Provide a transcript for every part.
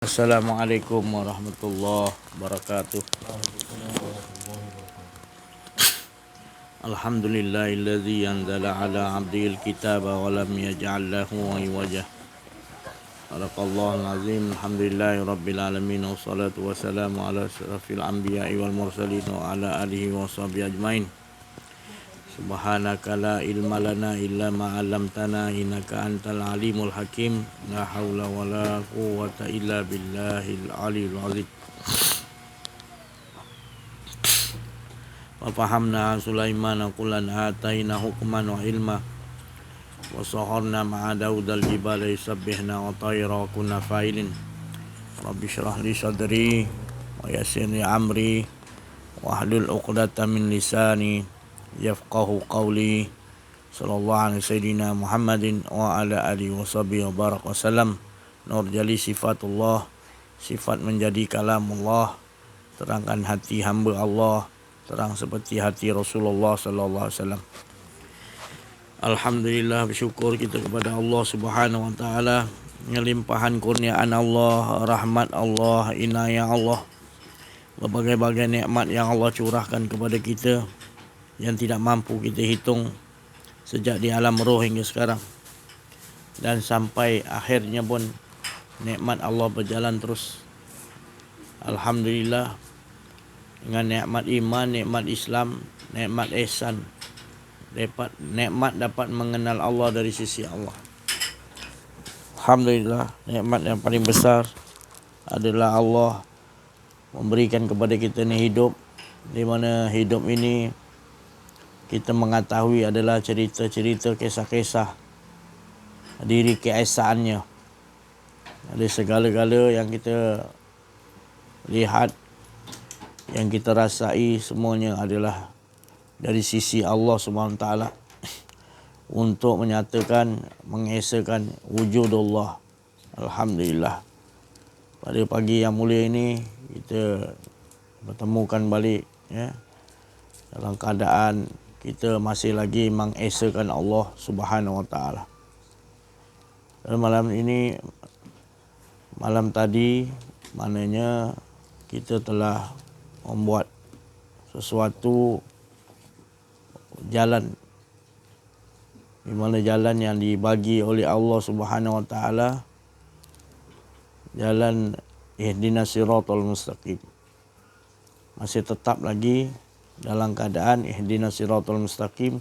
Assalamualaikum warahmatullahi wabarakatuh. Alhamdulillahilladzi anzala ala 'abdihil kitaba wa lam yaj'al lahu 'iwaja. Sadaqallahul azim. Alhamdulillahi rabbil alamin wassalatu wassalamu ala asyrafil anbiya'i wal mursalin wa ala alihi wa sahbihi ajmain. Subhanaka la ilma lana illa ma 'allamtana innaka antal alimul hakim. La haula wala quwwata illa billahil aliyil azim. Wa fahamna Sulaiman qulan ataina hukman wa ilma wa saharna ma'a Daudal jibala yusabbihna wa tayra kunna fa'ilin. Rabbi shrah li sadri wa yassir li amri wa hlul 'uqdatam min lisani yafqahu qawli. Sallallahu alaihi sayyidina Muhammadin wa ala alihi wa sahbihi wa barak wa salam. Nur jali sifatullah, sifat menjadi kalamullah, terangkan hati hamba Allah, terang seperti hati Rasulullah sallallahu alaihi wasallam. Alhamdulillah, bersyukur kita kepada Allah Subhanahu wa taala, ngelimpahan kurniaan Allah, rahmat Allah, inayah Allah, berbagai-bagai nikmat yang Allah curahkan kepada kita yang tidak mampu kita hitung sejak di alam roh hingga sekarang, dan sampai akhirnya pun nikmat Allah berjalan terus. Alhamdulillah, dengan nikmat iman, nikmat Islam, nikmat ihsan, nikmat dapat mengenal Allah dari sisi Allah. Alhamdulillah, nikmat yang paling besar adalah Allah memberikan kepada kita ni hidup, di mana hidup ini kita mengetahui adalah cerita-cerita, kisah-kisah diri keesaannya. Ada segala-gala yang kita lihat, yang kita rasai, semuanya adalah dari sisi Allah Subhanahu Wa Taala untuk menyatakan, mengesakan wujudullah. Alhamdulillah, pada pagi yang mulia ini kita bertemukan balik, dalam keadaan kita masih lagi mengesakan Allah Subhanahu Wa Taala. Dan malam tadi maknanya kita telah membuat sesuatu jalan, di mana jalan yang dibagi oleh Allah Subhanahu Wa Taala, jalan ihdinas siratal mustaqim, masih tetap lagi dalam keadaan ihdinas siratal mustaqim,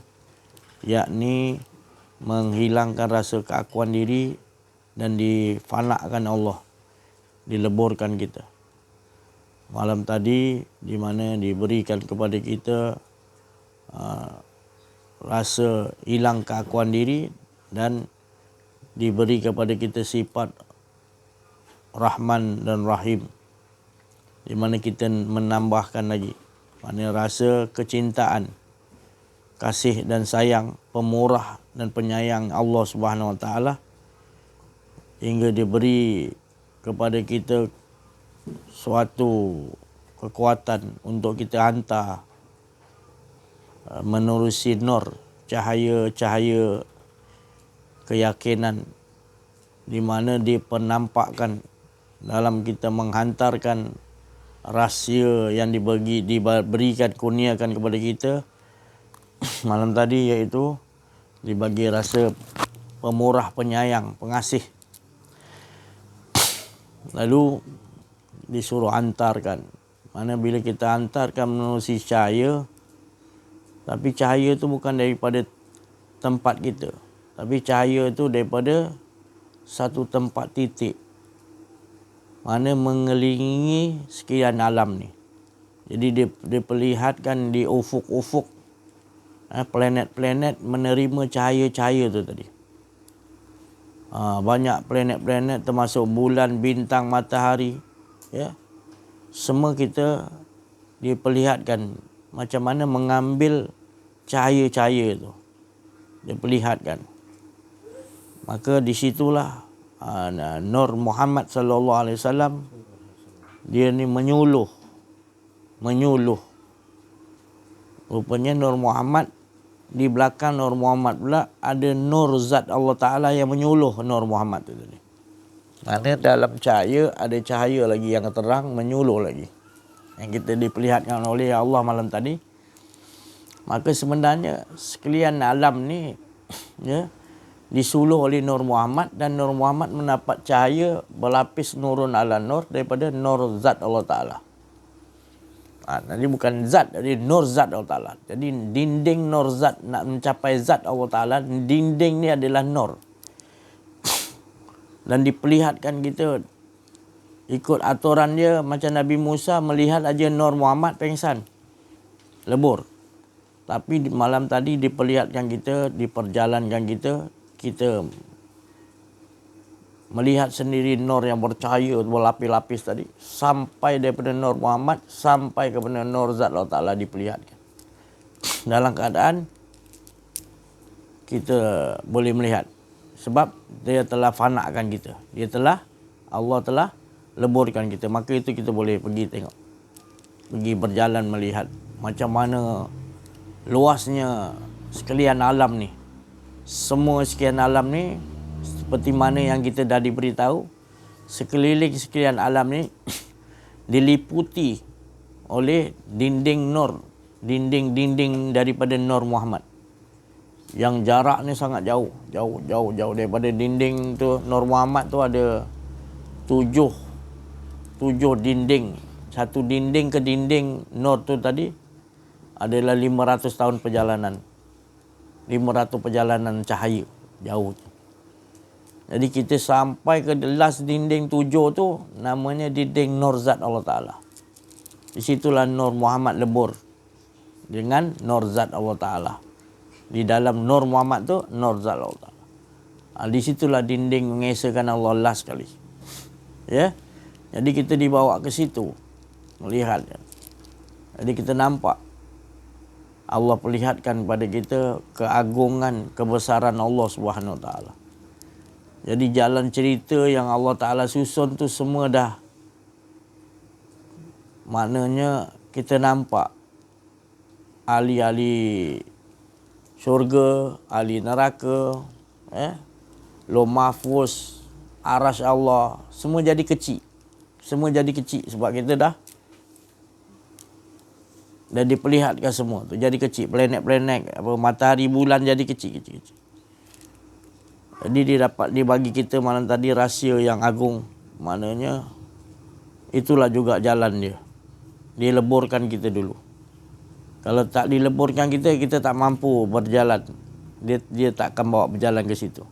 yakni menghilangkan rasa keakuan diri dan difanakkan Allah, dileburkan kita. Malam tadi di mana diberikan kepada kita rasa hilang keakuan diri dan diberi kepada kita sifat Rahman dan Rahim, di mana kita menambahkan lagi makna rasa kecintaan, kasih dan sayang, pemurah dan penyayang Allah Subhanahu Wa Taala, hingga diberi kepada kita suatu kekuatan untuk kita hantar menerusi nur, cahaya-cahaya keyakinan, di mana dipenampakkan dalam kita menghantarkan rahsia yang diberikan, kurniakan kepada kita malam tadi, iaitu dibagi rasa pemurah, penyayang, pengasih. Lalu disuruh hantarkan. Mana bila kita hantarkan menerusi cahaya, tapi cahaya itu bukan daripada tempat kita, tapi cahaya itu daripada satu tempat titik, mana mengelilingi sekian alam ni. Jadi diperlihatkan di ufuk-ufuk, planet-planet menerima cahaya-cahaya tu tadi. Banyak planet-planet, termasuk bulan, bintang, matahari, semua kita diperlihatkan macam mana mengambil cahaya-cahaya tu, diperlihatkan. Maka di situlah Nur Muhammad sallallahu alaihi wasallam, dia ni menyuluh. Rupanya Nur Muhammad, di belakang Nur Muhammad pula ada nur zat Allah Ta'ala yang menyuluh Nur Muhammad tu tadi. Kerana dalam cahaya ada cahaya lagi yang terang menyuluh lagi, yang kita diperlihatkan oleh Allah malam tadi. Maka sebenarnya sekalian alam ni ya, disuluh oleh Nur Muhammad, dan Nur Muhammad mendapat cahaya berlapis nurun ala nur daripada nur zat Allah Ta'ala. Jadi bukan zat, jadi nur zat Allah Ta'ala. Jadi dinding nur zat, nak mencapai zat Allah Ta'ala, dinding ni adalah nur. Dan diperlihatkan kita ikut aturan dia, macam Nabi Musa melihat aja Nur Muhammad pengsan, lebur. Tapi malam tadi diperlihatkan kita, diperjalankan kita melihat sendiri nur yang bercahaya berlapis-lapis tadi, sampai daripada Nur Muhammad sampai kepada Nur Zat Allah Ta'ala diperlihatkan. Dalam keadaan kita boleh melihat, sebab dia telah fanakan kita, Allah telah leburkan kita. Maka itu kita boleh pergi tengok, pergi berjalan melihat macam mana luasnya sekalian alam ni. Semua sekian alam ni seperti mana yang kita dah diberitahu, sekeliling sekalian alam ni diliputi oleh dinding nur, dinding daripada Nur Muhammad, yang jaraknya sangat jauh daripada dinding tu. Nur Muhammad tu ada tujuh dinding. Satu dinding ke dinding nur tu tadi adalah 500 tahun perjalanan. 500 perjalanan cahaya jauh tu. Jadi kita sampai ke last dinding 7 tu, namanya dinding Nur Zat Allah Ta'ala. Di situlah Nur Muhammad lebur dengan Nur Zat Allah Ta'ala. Di dalam Nur Muhammad tu Nur Zat Allah Ta'ala. Di situlah dinding mengesahkan Allah last sekali. Ya. Jadi kita dibawa ke situ melihat. Jadi kita nampak Allah perlihatkan pada kita keagungan, kebesaran Allah Subhanahu Wa Taala. Jadi jalan cerita yang Allah Ta'ala susun tu semua dah, maknanya kita nampak ahli-ahli syurga, ahli neraka, Lauh Mahfuz, Arasy Allah, semua jadi kecil. Semua jadi kecil sebab kita dah diperlihatkan semua tu jadi kecil. Planet-planet, matahari, bulan jadi kecil. Jadi dia dapat dibagi kita malam tadi rahsia yang agung. Maknanya itulah juga jalan dia. Dia leburkan kita dulu. Kalau tak dileburkan kita tak mampu berjalan. Dia tak akan bawa berjalan ke situ.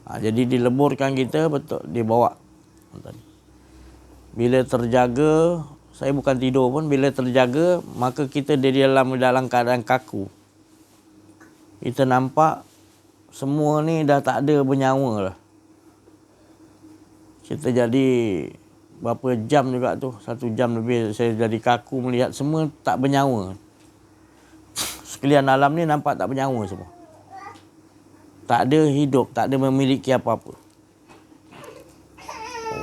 Jadi dileburkan kita, betul dia bawa. Bila terjaga, saya bukan tidur pun, bila terjaga maka kita dalam keadaan kaku. Kita nampak semua ni dah tak ada bernyawa lah. Kita jadi berapa jam juga tu, 1 jam lebih saya jadi kaku melihat semua tak bernyawa. Sekalian alam ni nampak tak bernyawa semua. Tak ada hidup, tak ada memiliki apa-apa.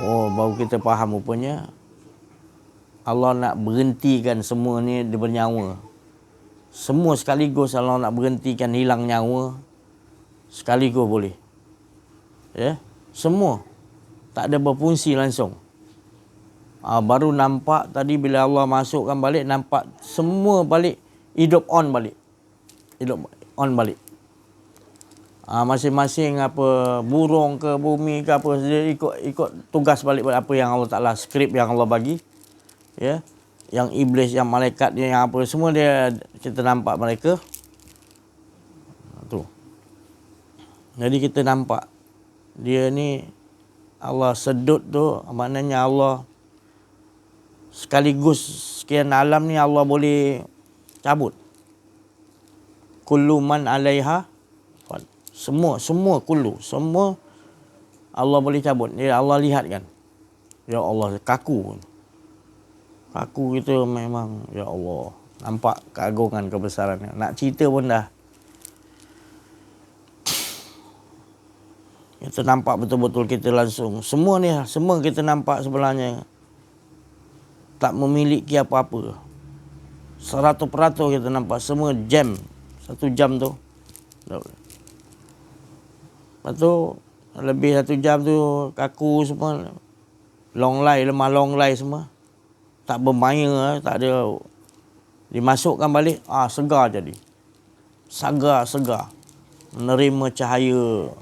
Oh, baru kita faham rupanya Allah nak berhentikan semua ni dia bernyawa. Semua sekaligus Allah nak berhentikan hilang nyawa, sekaligus boleh. Semua tak ada berfungsi langsung. Baru nampak tadi bila Allah masukkan balik, nampak semua balik hidup on balik. Masing-masing apa burung ke bumi ke apa, dia ikut tugas balik apa yang Allah Ta'ala, skrip yang Allah bagi. Yang iblis, yang malaikat dia, yang apa semua dia, kita nampak mereka tu. Jadi kita nampak dia ni Allah sedut tu, maknanya Allah sekaligus sekian alam ni Allah boleh cabut. Kullu man 'alaiha fan. Semua kullu, semua Allah boleh cabut. Ya Allah lihat kan. Ya Allah, kaku kita memang, ya Allah, nampak keagungan kebesarannya. Nak cerita pun dah. Kita nampak betul-betul kita langsung. Semua kita nampak sebenarnya tak memiliki apa-apa. 100% kita nampak semua jam. 1 jam tu. Lepas tu lebih 1 jam tu kaku semua. Long lay, lemah long lay semua. Tak bermaya, tak ada. Dimasukkan balik, segar jadi. Segar. Menerima cahaya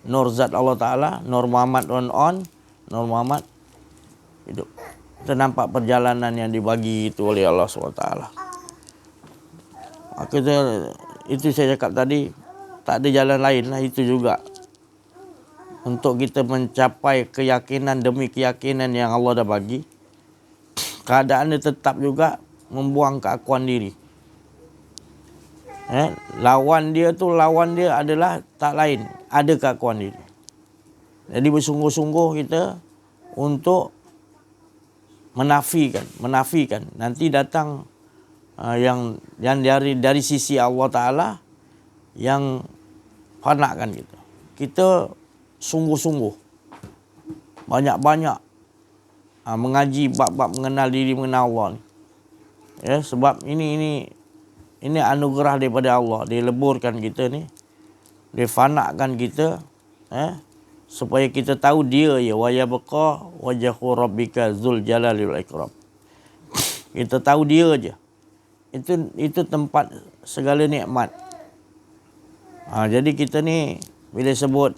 nur zat Allah Ta'ala, Nur Muhammad on, Nur Muhammad hidup. Kita nampak perjalanan yang dibagi itu oleh Allah SWT. Itu saya cakap tadi, tak ada jalan lain lah, itu juga. Untuk kita mencapai keyakinan demi keyakinan yang Allah dah bagi, keadaan dia tetap juga membuang keakuan diri. Lawan dia adalah tak lain, ada keakuan diri. Jadi bersungguh-sungguh kita untuk menafikan. Nanti datang yang dari sisi Allah Ta'ala yang fanakan kita. Kita sungguh-sungguh banyak-banyak mengaji bab-bab mengenal diri, mengenal Allah ni. Sebab ini anugerah daripada Allah. Dia leburkan kita ni, dia fanakan kita, supaya kita tahu dia ya, wa yabqa wajhu rabbika dzul jalali wal ikram. Kita tahu dia aja. Itu tempat segala nikmat. Jadi kita ni bila sebut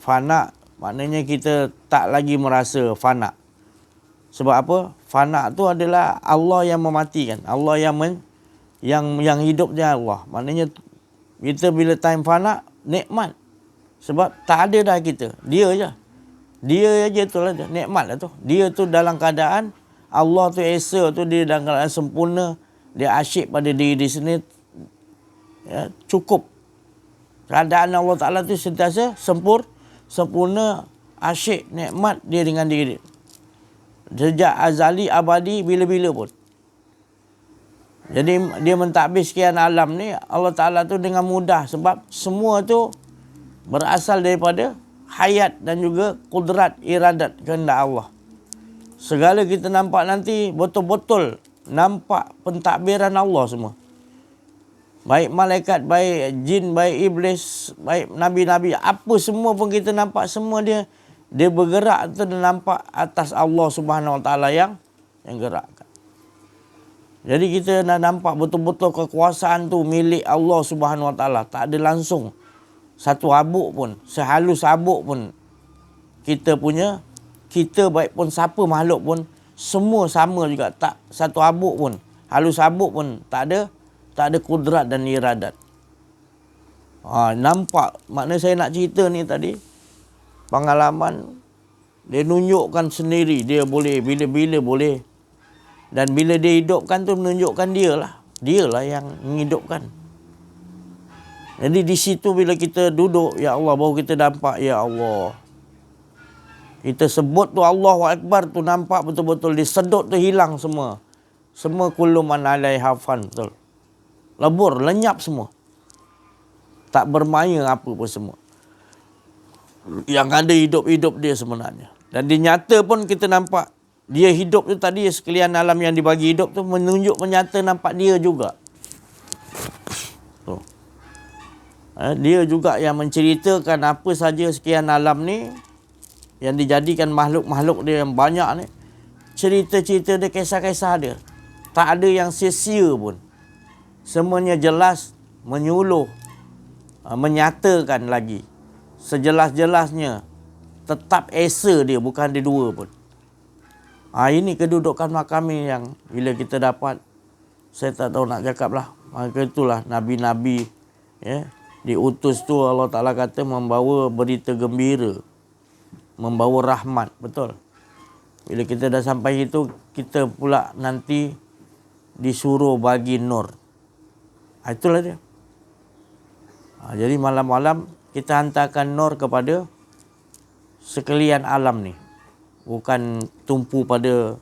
fana, maknanya kita tak lagi merasa fana. Sebab apa? Fana tu adalah Allah yang mematikan. Allah yang hidupnya Allah. Maknanya kita bila time fana, nikmat. Sebab tak ada dah kita. Dia je tu lah. Nikmat lah tu. Dia tu dalam keadaan Allah tu esa tu, dia dalam keadaan sempurna. Dia asyik pada diri sendiri. Cukup. Keadaan Allah Ta'ala tu sentiasa sempurna, asyik, nikmat dia dengan diri. Sejak azali, abadi, bila-bila pun. Jadi dia mentadbir sekian alam ni, Allah Ta'ala tu dengan mudah. Sebab semua tu berasal daripada hayat dan juga kudrat, iradat, kehendak Allah. Segala kita nampak nanti betul-betul nampak pentadbiran Allah semua. Baik malaikat, baik jin, baik iblis, baik nabi-nabi, apa semua pun kita nampak, semua dia bergerak tu, dia nampak atas Allah Subhanahu Wa Taala yang gerakkan. Jadi kita nak nampak betul-betul kekuasaan tu milik Allah Subhanahu Wa Taala. Tak ada langsung satu habuk pun, sehalus habuk pun kita punya, kita baik pun siapa makhluk pun semua sama juga. Tak satu habuk pun, halus habuk pun tak ada kudrat dan iradat. Nampak, makna saya nak cerita ni tadi, pengalaman dia nunjukkan sendiri dia boleh, bila-bila boleh. Dan bila dia hidupkan tu menunjukkan dia lah yang menghidupkan. Jadi di situ bila kita duduk, ya Allah, baru kita nampak, ya Allah. Kita sebut tu Allahu Akbar tu, nampak betul-betul disedut tu hilang semua. Semua kullu man alaiha fan, betul. Lebur, lenyap semua. Tak bermaya apa pun semua. Yang ada hidup-hidup dia sebenarnya. Dan dia nyata pun kita nampak. Dia hidup tu tadi, sekalian alam yang dibagi hidup tu menunjuk, menyata nampak dia juga. Dia juga yang menceritakan apa saja sekian alam ni, yang dijadikan makhluk-makhluk dia yang banyak ni. Cerita-cerita dia, kisah-kisah dia. Tak ada yang sia-sia pun. Semuanya jelas, menyuluh, menyatakan lagi. Sejelas-jelasnya. Tetap esa dia, bukan ada dua pun. Ini kedudukan makami yang bila kita dapat, saya tak tahu nak cakap lah. Maka itulah Nabi-Nabi diutus tu, Allah Ta'ala kata membawa berita gembira, membawa rahmat, betul. Bila kita dah sampai itu, kita pula nanti disuruh bagi nur. Itulah dia. Jadi malam-malam kita hantarkan nur kepada sekalian alam ni. Bukan tumpu pada,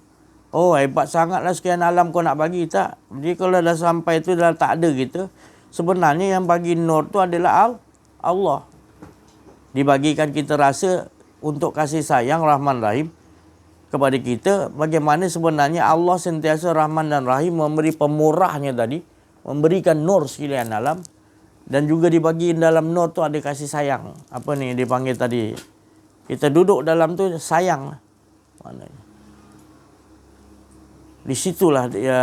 hebat sangatlah sekian alam kau nak bagi. Tak. Jadi kalau dah sampai tu dah tak ada kita, sebenarnya yang bagi nur tu adalah Allah. Dibagikan kita rasa untuk kasih sayang Rahman Rahim kepada kita. Bagaimana sebenarnya Allah sentiasa Rahman dan Rahim, memberi pemurahnya tadi, memberikan nur sekalian alam. Dan juga dibagi dalam nur tu ada kasih sayang. Apa ni dipanggil tadi? Kita duduk dalam tu sayang. Maknanya. Di situlah dia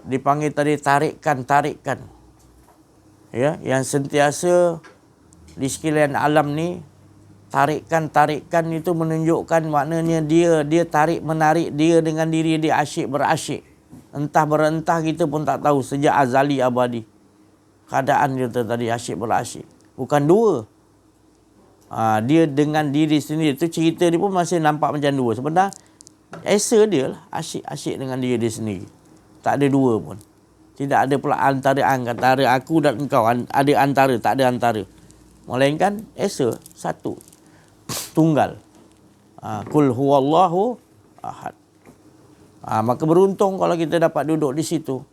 dipanggil tadi tarikan. Ya, yang sentiasa di sekalian alam ni tarikan itu menunjukkan maknanya dia tarik menarik dia dengan diri dia asyik berasyik. Entah berentah kita pun tak tahu sejak azali abadi. Keadaan dia tadi asyik berasyik. Bukan dua. Dia dengan diri sendiri. Tu cerita dia pun masih nampak macam dua. Sebenarnya esa dia lah. Asyik dengan diri dia sendiri. Tak ada dua pun. Tidak ada pula antara aku dan engkau. Ada antara. Tak ada antara. Melainkan esa. Satu. Tunggal. Kul huwallahu ahad. Maka beruntung kalau kita dapat duduk di situ.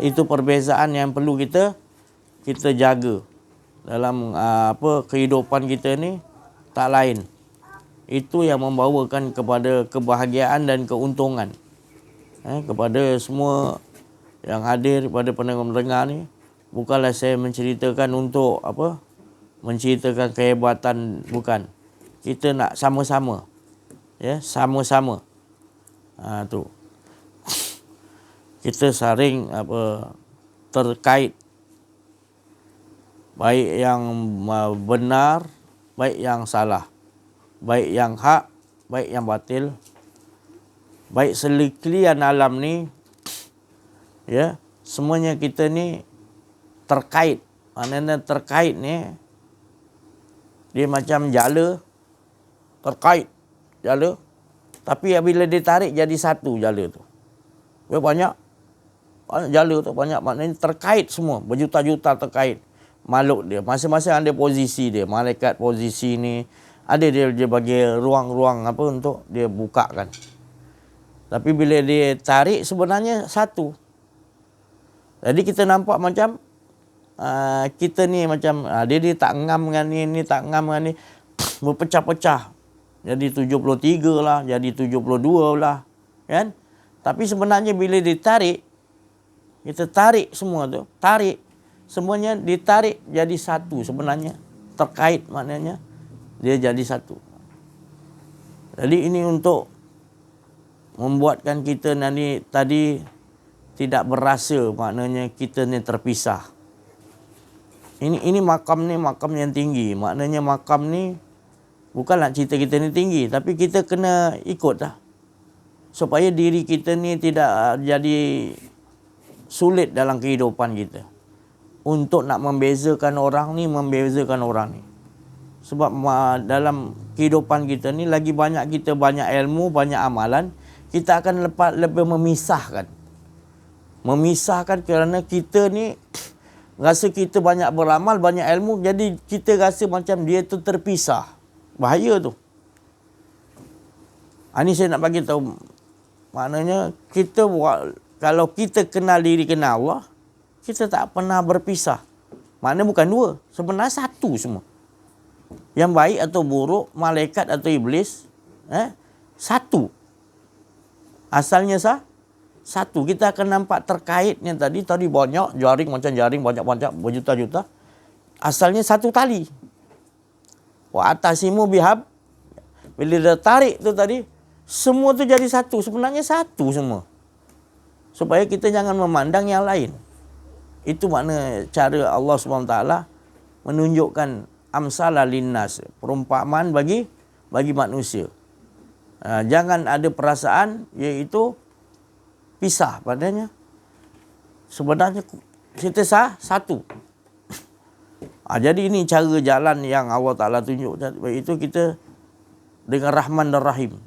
Itu perbezaan yang perlu kita jaga dalam kehidupan kita ni. Tak lain, itu yang membawakan kepada kebahagiaan dan keuntungan kepada semua yang hadir, pada pendengar-pendengar ni. Bukanlah saya menceritakan untuk menceritakan kehebatan, bukan. Kita nak sama-sama, sama-sama. Tu kita saling terkait, baik yang benar, baik yang salah, baik yang hak, baik yang batil, baik sekalian alam ni, semuanya kita ni terkait. Maknanya terkait ni dia macam jala, terkait jala, tapi bila ditarik jadi satu jala tu. Banyak jala tu, banyak, maknanya terkait semua, berjuta-juta terkait makhluk dia. Masing-masing ada posisi dia. Malaikat posisi ni ada dia bagi ruang-ruang untuk dia bukakan. Tapi bila dia tarik sebenarnya satu. Jadi kita nampak macam kita ni macam dia tak ngam dengan ni tak ngam dengan ni, berpecah-pecah. Jadi 73 lah, jadi 72 lah, kan? Tapi sebenarnya bila ditarik, kita tarik semua tu, semuanya ditarik jadi satu sebenarnya. Terkait maknanya dia jadi satu. Jadi ini untuk membuatkan kita nanti tadi tidak berasa maknanya kita ni terpisah. Ini makam yang tinggi. Maknanya makam ni bukanlah cerita kita ni tinggi, tapi kita kena ikut lah. Supaya diri kita ni tidak jadi sulit dalam kehidupan kita. Untuk nak membezakan orang ni. Sebab dalam kehidupan kita ni lagi banyak kita banyak ilmu, banyak amalan, kita akan lebih memisahkan. Memisahkan kerana kita ni rasa kita banyak beramal, banyak ilmu, jadi kita rasa macam dia tu terpisah. Bahaya tu. Ini saya nak bagi tahu. Maknanya kita kalau kita kenal diri, kenal Allah, kita tak pernah berpisah. Maknanya bukan dua, sebenarnya satu semua. Yang baik atau buruk, malaikat atau iblis, satu. Asalnya satu. Kita akan nampak terkaitnya tadi banyak jaring, macam jaring banyak-banyak berjuta-juta. Asalnya satu tali. Wa atasimu bihab. Bila dia tarik tu tadi, semua tu jadi satu. Sebenarnya satu semua. Supaya kita jangan memandang yang lain. Itu makna cara Allah SWT menunjukkan amsala linnas, perumpamaan bagi manusia. Jangan ada perasaan iaitu pisah padanya. Sebenarnya kita satu. Jadi ini cara jalan yang Allah Ta'ala tunjuk. Itu kita dengan Rahman dan Rahim.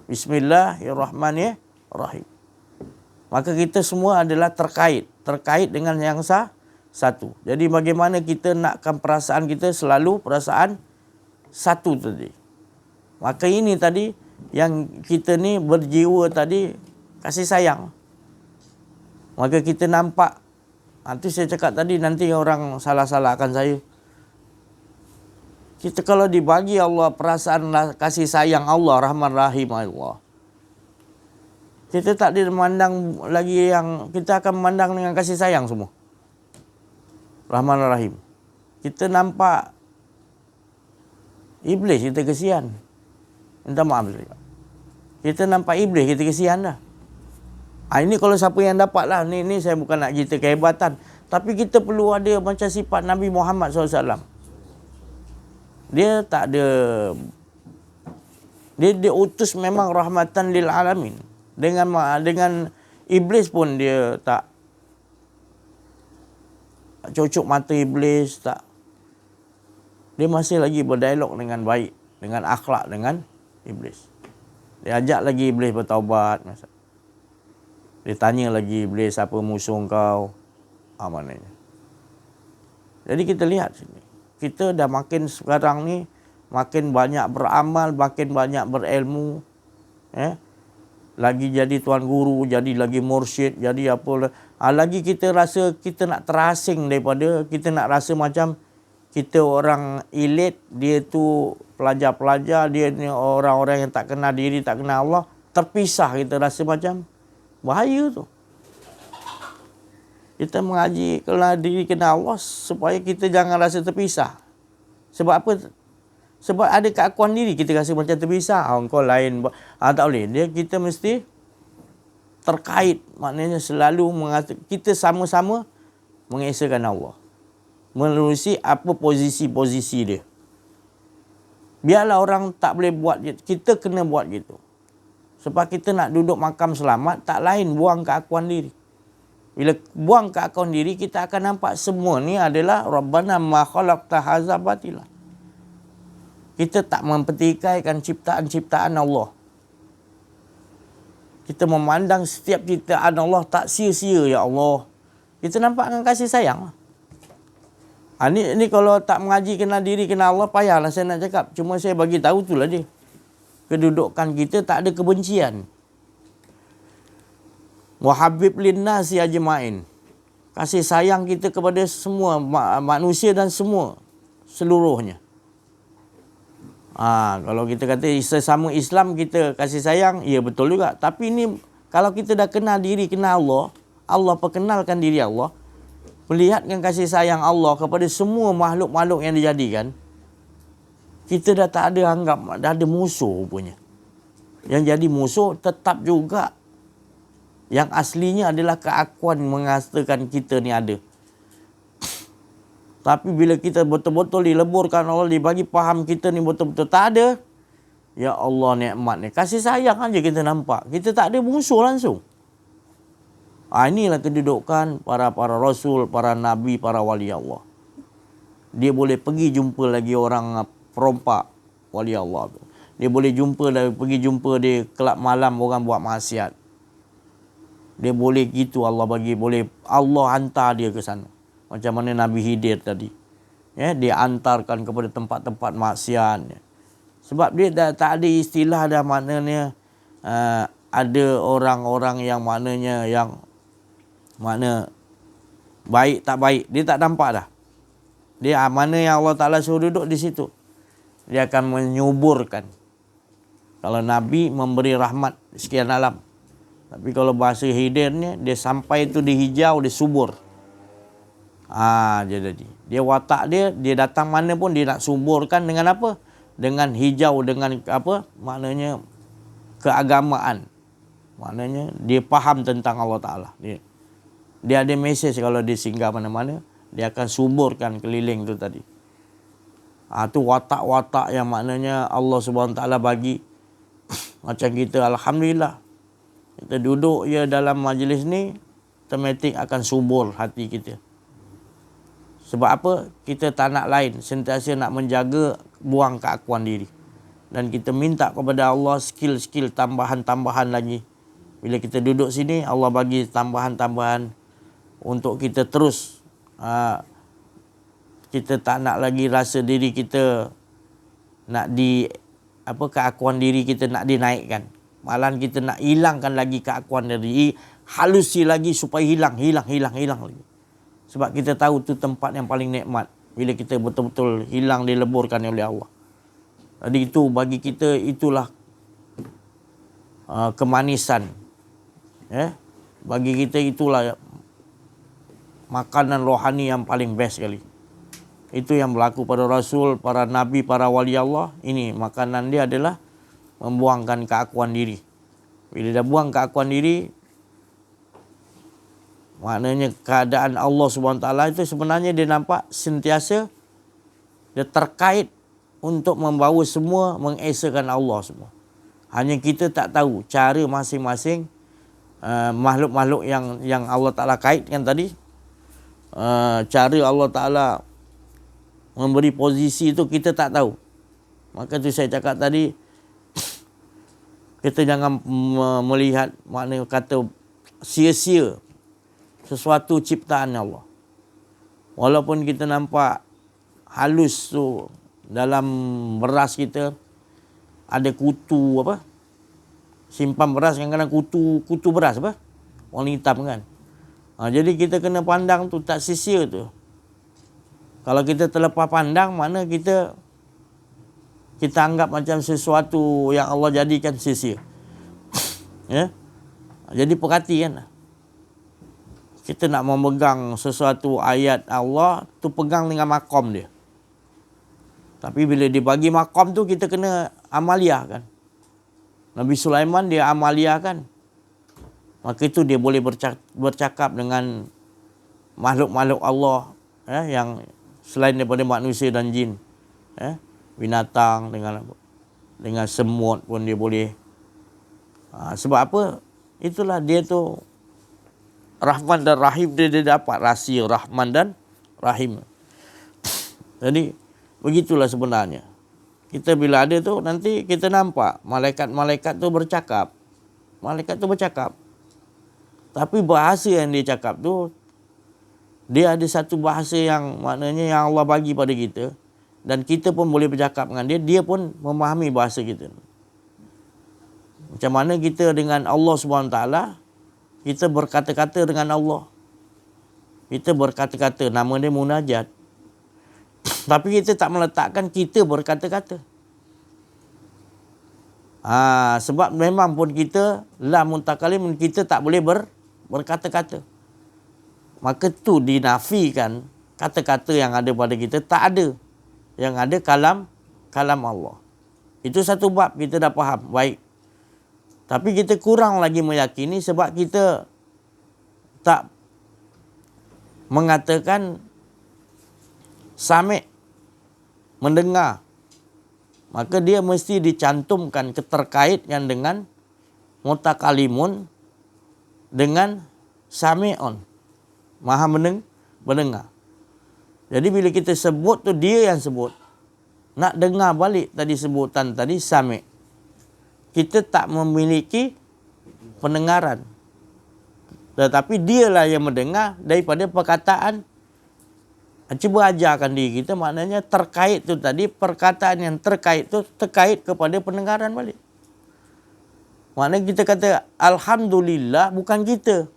Bismillahirrahmanirrahim. Maka kita semua adalah terkait dengan yang satu. Jadi bagaimana kita nakkan perasaan kita selalu perasaan satu tadi. Maka ini tadi yang kita ni berjiwa tadi kasih sayang. Maka kita nampak, itu saya cakap tadi, nanti orang salah-salahkan saya. Kita kalau dibagi Allah perasaan kasih sayang Allah, Rahman Rahim Allah, kita tak dimandang lagi yang, kita akan memandang dengan kasih sayang semua. Rahman Rahim. Kita nampak iblis, kita kesian. Minta maaf. Kita nampak iblis, kita kesian dah. Ini kalau siapa yang dapat lah. Ni saya bukan nak cerita kehebatan. Tapi kita perlu ada macam sifat Nabi Muhammad SAW. Dia tak ada... Dia utus memang rahmatan lil alamin. Dengan iblis pun dia tak cucuk mata iblis, tak. Dia masih lagi berdialog dengan baik, dengan akhlak dengan iblis. Dia ajak lagi iblis bertaubat. Dia tanya lagi iblis, apa musuh kau? Maknanya. Jadi kita lihat sini. Kita dah makin sekarang ni makin banyak beramal, makin banyak berilmu. Lagi jadi tuan guru, jadi lagi mursyid, jadi apa. Lagi kita rasa kita nak terasing daripada, kita nak rasa macam kita orang elit, dia tu pelajar-pelajar, dia ni orang-orang yang tak kenal diri, tak kenal Allah. Terpisah, kita rasa macam bahaya tu. Kita mengaji kenal diri, kenal Allah supaya kita jangan rasa terpisah. Sebab apa? Sebab ada keakuan diri, kita rasa macam terpisah. Kau lain. Tak boleh. Kita mesti terkait. Maknanya selalu kita sama-sama mengesahkan Allah. Menerusi apa posisi-posisi dia. Biarlah orang tak boleh buat. Kita kena buat gitu. Sebab kita nak duduk makam selamat, tak lain buang keakuan diri. Bila buang keakuan diri, kita akan nampak semua ni adalah Rabbana ma khalaqta hadza batila. Kita tak mempertikaikan ciptaan-ciptaan Allah. Kita memandang setiap ciptaan Allah tak sia-sia, ya Allah. Kita nampak dengan kasih sayang. Ni kalau tak mengaji kenal diri, kenal Allah, payahlah saya nak cakap. Cuma saya bagi tahu itulah dia. Kedudukan kita tak ada kebencian. Wa habib linnasi ajmain. Kasih sayang kita kepada semua manusia dan semua seluruhnya. Kalau kita kata sesama Islam kita kasih sayang, ya betul juga. Tapi ini kalau kita dah kenal diri, kenal Allah, Allah perkenalkan diri Allah, melihatkan kasih sayang Allah kepada semua makhluk-makhluk yang dijadikan, kita dah tak ada anggap, dah ada musuh rupanya. Yang jadi musuh tetap juga yang aslinya adalah keakuan mengatakan kita ni ada. Tapi bila kita betul-betul dileburkan Allah, dibagi faham kita ni betul-betul tak ada, ya Allah nikmat ni. Kasih sayang aja kita nampak. Kita tak ada musuh langsung. Inilah kedudukan para rasul, para nabi, para wali Allah. Dia boleh pergi jumpa lagi orang perompak wali Allah tu. Dia boleh pergi jumpa di kelab malam orang buat maksiat. Dia boleh gitu, Allah bagi, boleh Allah hantar dia ke sana. Macam mana Nabi Khidir tadi. Dia antarkan kepada tempat-tempat maksiat. Sebab dia dah tak ada istilah dah, maknanya ada orang-orang yang maknanya yang mana baik tak baik. Dia tak nampak dah. Dia mana yang Allah Ta'ala suruh duduk di situ. Dia akan menyuburkan. Kalau Nabi memberi rahmat sekian alam. Tapi kalau bahasa Khidirnya, dia sampai tu di hijau, dia subur. Dia jadi. Dia watak dia datang mana pun dia nak suburkan dengan apa? Dengan hijau, dengan apa? Maknanya keagamaan. Maknanya dia faham tentang Allah Ta'ala. Dia ada mesej kalau dia singgah mana-mana, dia akan suburkan keliling tu tadi. Tu watak-watak yang maknanya Allah Subhanahu Ta'ala bagi. Macam kita, alhamdulillah. Kita duduk je dalam majlis ni, automatik akan subur hati kita. Sebab apa? Kita tak nak lain. Sentiasa nak menjaga, buang keakuan diri. Dan kita minta kepada Allah skill-skill tambahan-tambahan lagi. Bila kita duduk sini, Allah bagi tambahan-tambahan untuk kita terus. Kita tak nak lagi rasa diri kita nak keakuan diri kita nak dinaikkan. Malahan kita nak hilangkan lagi keakuan diri. Halusi lagi supaya hilang lagi. Sebab kita tahu tu tempat yang paling nikmat. Bila kita betul-betul hilang, dileburkan oleh Allah. Jadi itu bagi kita, itulah kemanisan. Bagi kita itulah makanan rohani yang paling best sekali. Itu yang berlaku pada Rasul, para Nabi, para wali Allah. Ini makanan dia adalah membuangkan keakuan diri. Bila dah buang keakuan diri, maknanya keadaan Allah SWT itu sebenarnya dia nampak sentiasa dia terkait untuk membawa semua mengesakan Allah semua. Hanya kita tak tahu cara masing-masing makhluk-makhluk yang Allah Ta'ala kaitkan tadi. Cara Allah Ta'ala memberi posisi itu kita tak tahu. Maka tu saya cakap tadi, kita jangan melihat makna kata sia-sia sesuatu ciptaan Allah. Walaupun kita nampak halus tu dalam beras kita ada kutu apa? Simpan beras kadang-kadang kutu beras apa? Warna hitam kan. Jadi kita kena pandang tu tak sia-sia tu. Kalau kita terlepas pandang, mana kita anggap macam sesuatu yang Allah jadikan sia-sia. Ya? Jadi perhatikan. Kita nak memegang sesuatu ayat Allah, tu pegang dengan makom dia. Tapi bila dia bagi makom tu, kita kena amaliah kan. Nabi Sulaiman dia amaliah kan. Maka itu dia boleh bercakap dengan makhluk-makhluk Allah yang selain daripada manusia dan jin, binatang dengan semut pun dia boleh. Sebab apa? Itulah dia tu Rahman dan Rahim, dia dapat rahsia Rahman dan Rahim. Jadi begitulah sebenarnya. Kita bila ada tu nanti kita nampak malaikat-malaikat tu bercakap. Malaikat tu bercakap. Tapi bahasa yang dia cakap tu, dia ada satu bahasa yang maknanya yang Allah bagi pada kita. Dan kita pun boleh bercakap dengan dia. Dia pun memahami bahasa kita. Macam mana kita dengan Allah SWT, kita berkata-kata dengan Allah. Kita berkata-kata, nama dia munajat. Tapi kita tak meletakkan kita berkata-kata. Sebab memang pun kita, la muntakalim, kita tak boleh berkata-kata. Maka tu dinafikan kata-kata yang ada pada kita tak ada. Yang ada kalam Allah. Itu satu bab kita dah faham. Baik. Tapi kita kurang lagi meyakini sebab kita tak mengatakan sami' mendengar. Maka dia mesti dicantumkan keterkaitkan dengan mutakalimun dengan sami'un. Maha mendengar. Jadi bila kita sebut tu dia yang sebut. Nak dengar balik tadi sebutan tadi sami'. Kita tak memiliki pendengaran. Tetapi dialah yang mendengar daripada perkataan. Cuba ajarkan diri kita, maknanya terkait tu tadi, perkataan yang terkait tu terkait kepada pendengaran balik. Maknanya kita kata Alhamdulillah bukan kita.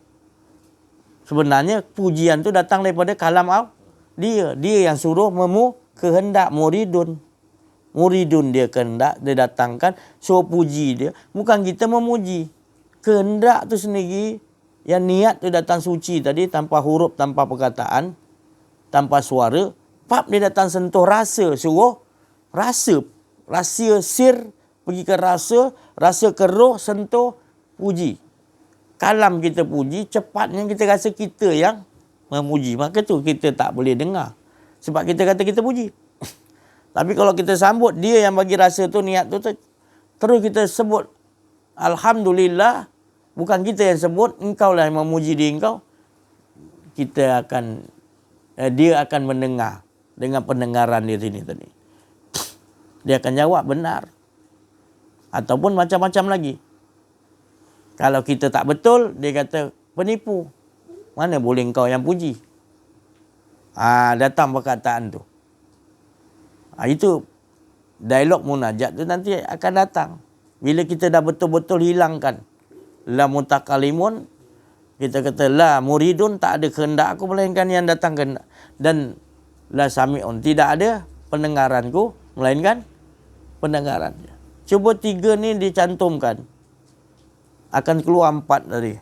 Sebenarnya pujian tu datang daripada kalam dia. Dia yang suruh kehendak muridun. Muridun dia kehendak, dia datangkan, suruh puji dia. Bukan kita memuji. Kehendak tu sendiri, yang niat tu datang suci tadi, tanpa huruf, tanpa perkataan, tanpa suara. Pap dia datang sentuh rasa, suruh rasa. Rasa sir, pergi ke rasa ke roh, sentuh, puji. Kalam kita puji, cepatnya kita rasa kita yang memuji. Maka tu kita tak boleh dengar. Sebab kita kata kita puji. Tapi kalau kita sambut, dia yang bagi rasa tu, niat tu, terus kita sebut Alhamdulillah, bukan kita yang sebut, engkau lah yang memuji diri engkau. Dia akan mendengar dengan pendengaran di sini tadi. Dia akan jawab benar. Ataupun macam-macam lagi. Kalau kita tak betul, dia kata penipu. Mana boleh engkau yang puji? Datang perkataan tu. Itu dialog munajat tu nanti akan datang. Bila kita dah betul-betul hilangkan la mutakalimun, kita kata la muridun, tak ada kehendak aku melainkan yang datang kehendak. Dan la sami'un, tidak ada pendengaranku melainkan pendengaran. Cuba 3 ni dicantumkan. Akan keluar 4 tadi.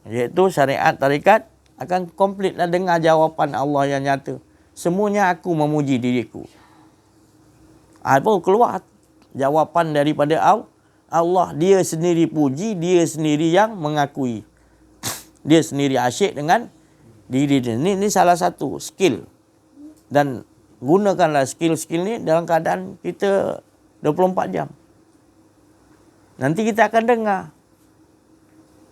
Iaitu syariat, tarikat, akan komplit lah dengar jawapan Allah yang nyata. Semuanya aku memuji diriku. Apa keluar jawapan daripada Allah. Dia sendiri puji, dia sendiri yang mengakui. Dia sendiri asyik dengan diri dia. Ini salah satu skill. Dan gunakanlah skill-skill ni dalam keadaan kita 24 jam. Nanti kita akan dengar.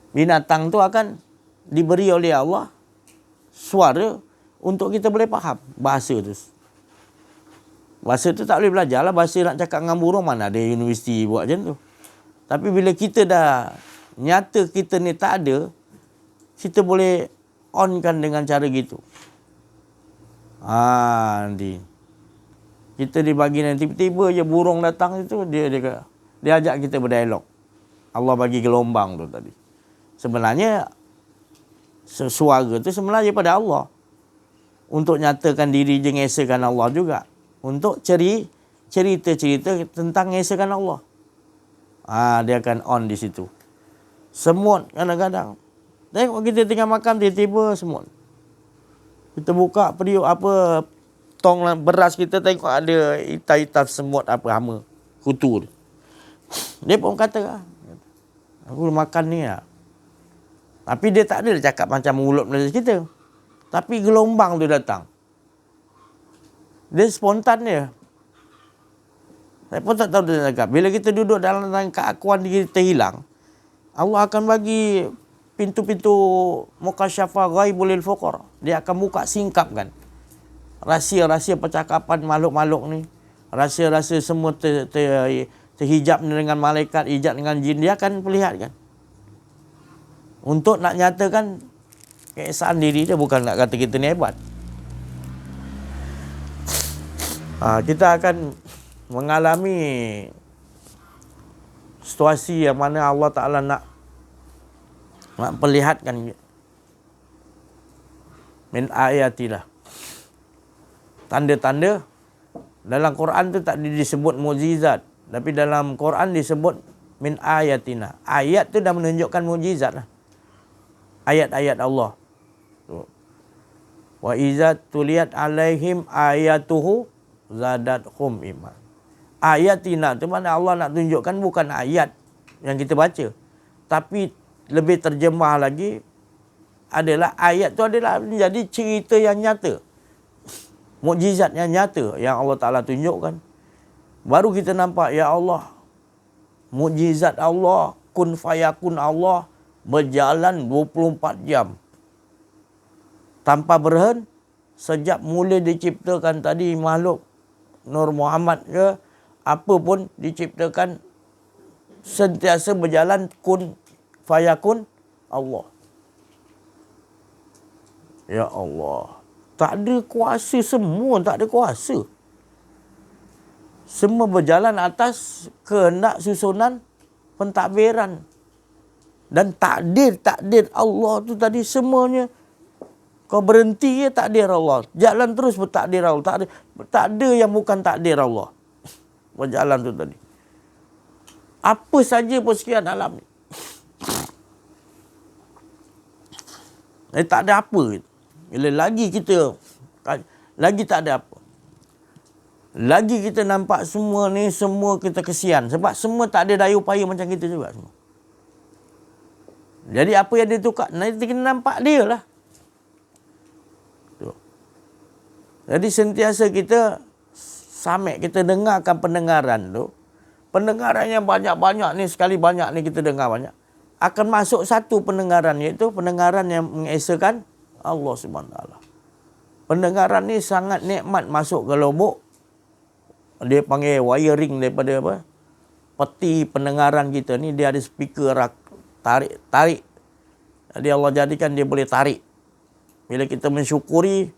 Binatang tu akan diberi oleh Allah suara untuk kita boleh faham bahasa tu. Bahasa tu tak boleh belajar lah. Bahasa nak cakap dengan burung mana ada universiti buat macam tu. Tapi bila kita dah nyata kita ni tak ada, kita boleh onkan dengan cara gitu. Nanti kita dibagi nanti tiba-tiba je burung datang itu dia ajak kita berdialog. Allah bagi gelombang tu tadi. Sebenarnya suara tu sebenarnya daripada Allah. Untuk nyatakan diri je ngesakan Allah juga. Untuk cerita-cerita tentang ngesakan Allah. Dia akan on di situ. Semut kadang-kadang. Tengok kita tengah makan tiba-tiba semut. Kita buka periuk tong beras kita tengok ada hitam-hitam semut hama. Kutu. Dia pun kata, aku makan ni lah. Tapi dia tak ada cakap macam mulut Malaysia kita. Tapi gelombang tu datang. Dia spontan dia. Saya pun tak tahu dia cakap. Bila kita duduk dalam keakuan diri kita hilang, Allah akan bagi pintu-pintu mukasyafah ghaibul lil fuqara. Dia akan buka singkapkan rahsia-rahsia percakapan makhluk-makhluk ni. Rahsia-rahsia semua terhijab dengan malaikat, hijab dengan jin. Dia akan perlihatkan. Untuk nak nyatakan keesaan diri dia, bukan nak kata kita ni hebat. Kita akan mengalami situasi yang mana Allah Ta'ala nak perlihatkan min ayatilah. Tanda-tanda dalam Quran tu tak disebut mukjizat, tapi dalam Quran disebut min ayatina. Ayat tu dah menunjukkan mukjizat lah. Ayat-ayat Allah. Wa iza tuliyat alaihim ayatuhu zadathum iman. Ayatina tu mana Allah nak tunjukkan bukan ayat yang kita baca. Tapi lebih terjemah lagi adalah ayat tu adalah menjadi cerita yang nyata. Mukjizat yang nyata yang Allah Ta'ala tunjukkan. Baru kita nampak, ya Allah, mukjizat Allah, kun fayakun Allah berjalan 24 jam. Tanpa berhenti, sejak mula diciptakan tadi makhluk Nur Muhammad ke, apa pun diciptakan, sentiasa berjalan kun fayakun Allah. Ya Allah. Tak ada kuasa semua, tak ada kuasa. Semua berjalan atas kehendak susunan pentadbiran. Dan takdir Allah tu tadi semuanya. Kau berhenti ya takdir Allah. Jalan terus bertakdir Allah. Tak ada yang bukan takdir Allah. Berjalan tu tadi. Apa saja pun sekian alam ni. Tak ada apa. Bila lagi kita, lagi tak ada apa. Lagi kita nampak semua ni, semua kita kesian. Sebab semua tak ada daya upaya macam kita juga semua. Jadi apa yang dia tukar, nanti kita nampak dia lah. Jadi sentiasa kita samik, kita dengarkan pendengaran tu. Pendengaran yang banyak-banyak ni, sekali banyak ni kita dengar banyak. Akan masuk satu pendengaran, iaitu pendengaran yang mengesakan Allah SWT. Pendengaran ni sangat nikmat masuk ke lubuk. Dia panggil wiring daripada apa? Peti pendengaran kita ni, dia ada speaker tarik. Jadi Allah jadikan dia boleh tarik. Bila kita mensyukuri,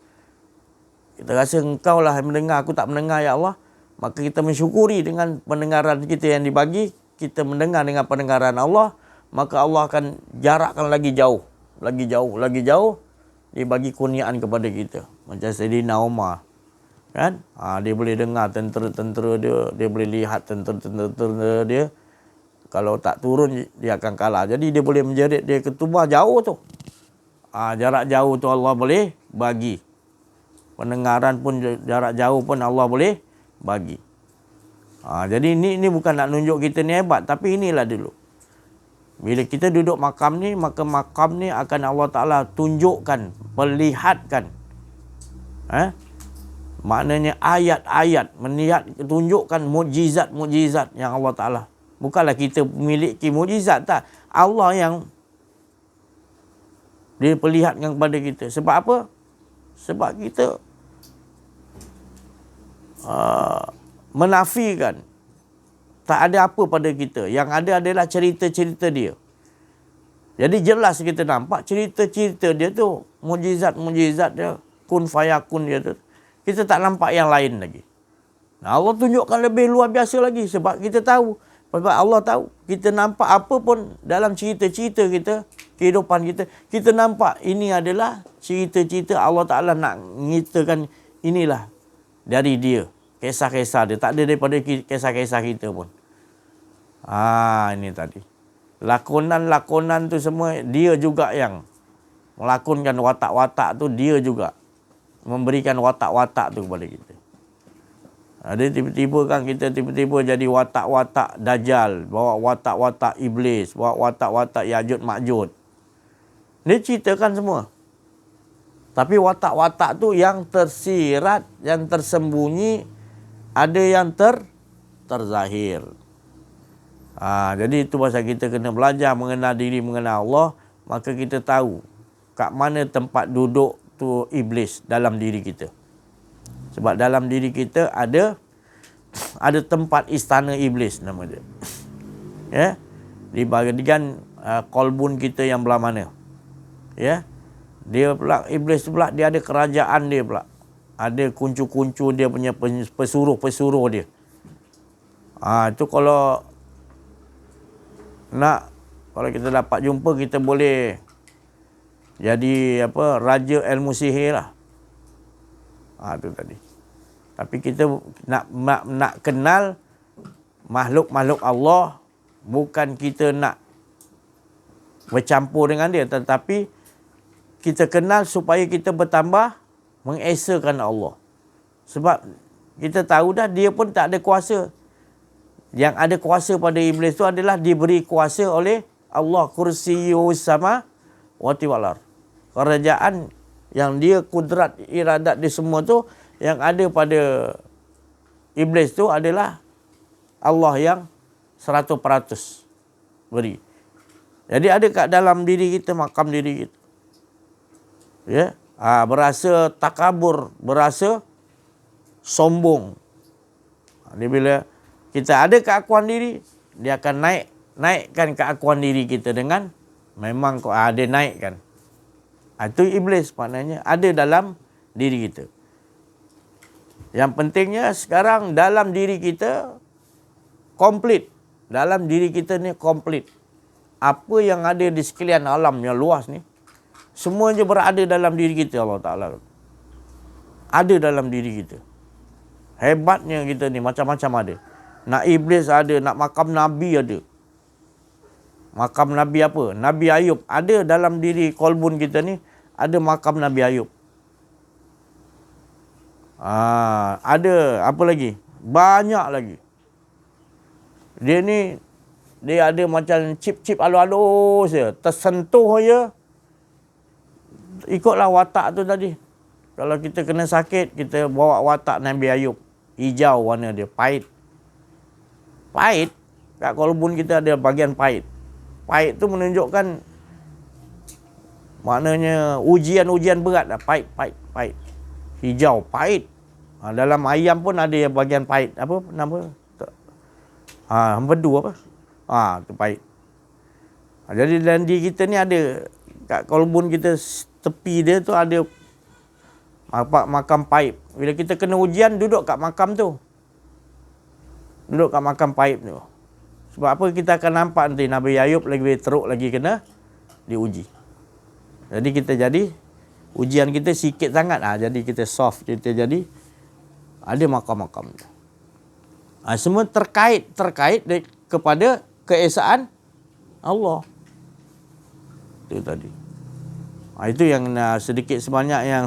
kita rasa engkau lah yang mendengar, aku tak mendengar ya Allah. Maka kita mensyukuri dengan pendengaran kita yang dibagi. Kita mendengar dengan pendengaran Allah. Maka Allah akan jarakkan lagi jauh. Lagi jauh. Dia bagi kurniaan kepada kita. Macam Sayyidina Umar. Kan? Dia boleh dengar tentera-tentera dia. Dia boleh lihat tentera-tentera dia. Kalau tak turun, dia akan kalah. Jadi dia boleh menjerit dia ke Tuba jauh tu. Jarak jauh tu Allah boleh bagi. Pendengaran pun jarak jauh pun Allah boleh bagi. Jadi ini bukan nak nunjuk kita ni hebat, tapi inilah dulu. Bila kita duduk makam ni, maka makam ni akan Allah Ta'ala tunjukkan, perlihatkan. Maknanya ayat-ayat, tunjukkan mukjizat-mukjizat yang Allah Ta'ala. Bukanlah kita memiliki mukjizat, tak. Allah yang dia perlihatkan kepada kita. Sebab apa? Sebab kita menafikan. Tak ada apa pada kita. Yang ada adalah cerita-cerita dia. Jadi jelas kita nampak cerita-cerita dia tu, mukjizat-mukjizat dia, kun fayakun dia tu. Kita tak nampak yang lain lagi. Allah tunjukkan lebih luar biasa lagi sebab kita tahu. Sebab Allah tahu. Kita nampak apa pun dalam cerita-cerita kita, kehidupan kita, kita nampak ini adalah cerita-cerita Allah Ta'ala nak nyitakan inilah dari dia. Kisah-kisah dia. Tak ada daripada kisah-kisah kita pun. Ini tadi. Lakonan-lakonan tu semua dia juga yang melakonkan watak-watak tu, dia juga memberikan watak-watak tu kepada kita. Ada tiba-tiba kan kita tiba-tiba jadi watak-watak Dajjal, bawa watak-watak Iblis, bawa watak-watak Yajud Majud. Dia ceritakan semua. Tapi watak-watak tu yang tersirat, yang tersembunyi, ada yang terzahir. Jadi itu pasal kita kena belajar mengenal diri, mengenal Allah, maka kita tahu kat mana tempat duduk tu iblis dalam diri kita. Sebab dalam diri kita ada tempat istana iblis nama dia. Ya. Di bahagian kolbun kita yang belah mana. Ya. Dia pula iblis pula dia ada kerajaan dia pula. Ada kuncu-kuncu dia punya pesuruh-pesuruh dia. Itu kalau kita dapat jumpa, kita boleh jadi raja ilmu sihir lah. Itu tadi. Tapi kita nak kenal makhluk-makhluk Allah, bukan kita nak bercampur dengan dia, tetapi kita kenal supaya kita bertambah mengesakan Allah. Sebab kita tahu dah dia pun tak ada kuasa. Yang ada kuasa pada iblis tu adalah diberi kuasa oleh Allah. Kursiyus sama wati walar. Kerajaan yang dia kudrat iradat dia semua tu, yang ada pada iblis tu adalah Allah yang 100% beri. Jadi ada kat dalam diri kita, makam diri kita. Ya, berasa takabur, berasa sombong. Dia bila kita ada keakuan diri, dia akan naikkan keakuan diri kita dengan memang dia naikkan. Itu iblis maknanya ada dalam diri kita. Yang pentingnya sekarang dalam diri kita komplit. Dalam diri kita ni komplit. Apa yang ada di sekalian alam yang luas ni, semuanya berada dalam diri kita Allah Ta'ala. Ada dalam diri kita. Hebatnya kita ni macam-macam ada. Nak iblis ada, nak makam Nabi ada. Makam Nabi apa? Nabi Ayub. Ada dalam diri kolbun kita ni, ada makam Nabi Ayub. Ada apa lagi? Banyak lagi. Dia ada macam chip-chip halus je. Tersentuh je. Ikutlah watak tu tadi. Kalau kita kena sakit, kita bawa watak Nabi Ayub. Hijau warna dia, pahit. Pahit, kat kolbun kita ada bahagian pahit. Pahit tu menunjukkan maknanya ujian-ujian berat lah. Pahit. Hijau, pahit. Dalam ayam pun ada yang bahagian pahit. Apa nama? Empedu apa? Tu pahit. Jadi dalam diri kita ni ada, kat kolbun kita tepi dia tu ada makam pahit. Bila kita kena ujian, duduk kat makam tu. Duduk kat makam pahit tu. Sebab apa kita akan nampak nanti Nabi Ayub lebih teruk lagi kena diuji. Jadi kita jadi ujian kita sikit sangat. Jadi kita soft. Kita jadi ada makam-makam tu. Semua terkait kepada keesaan Allah. Itu tadi. Itu yang sedikit sebanyak yang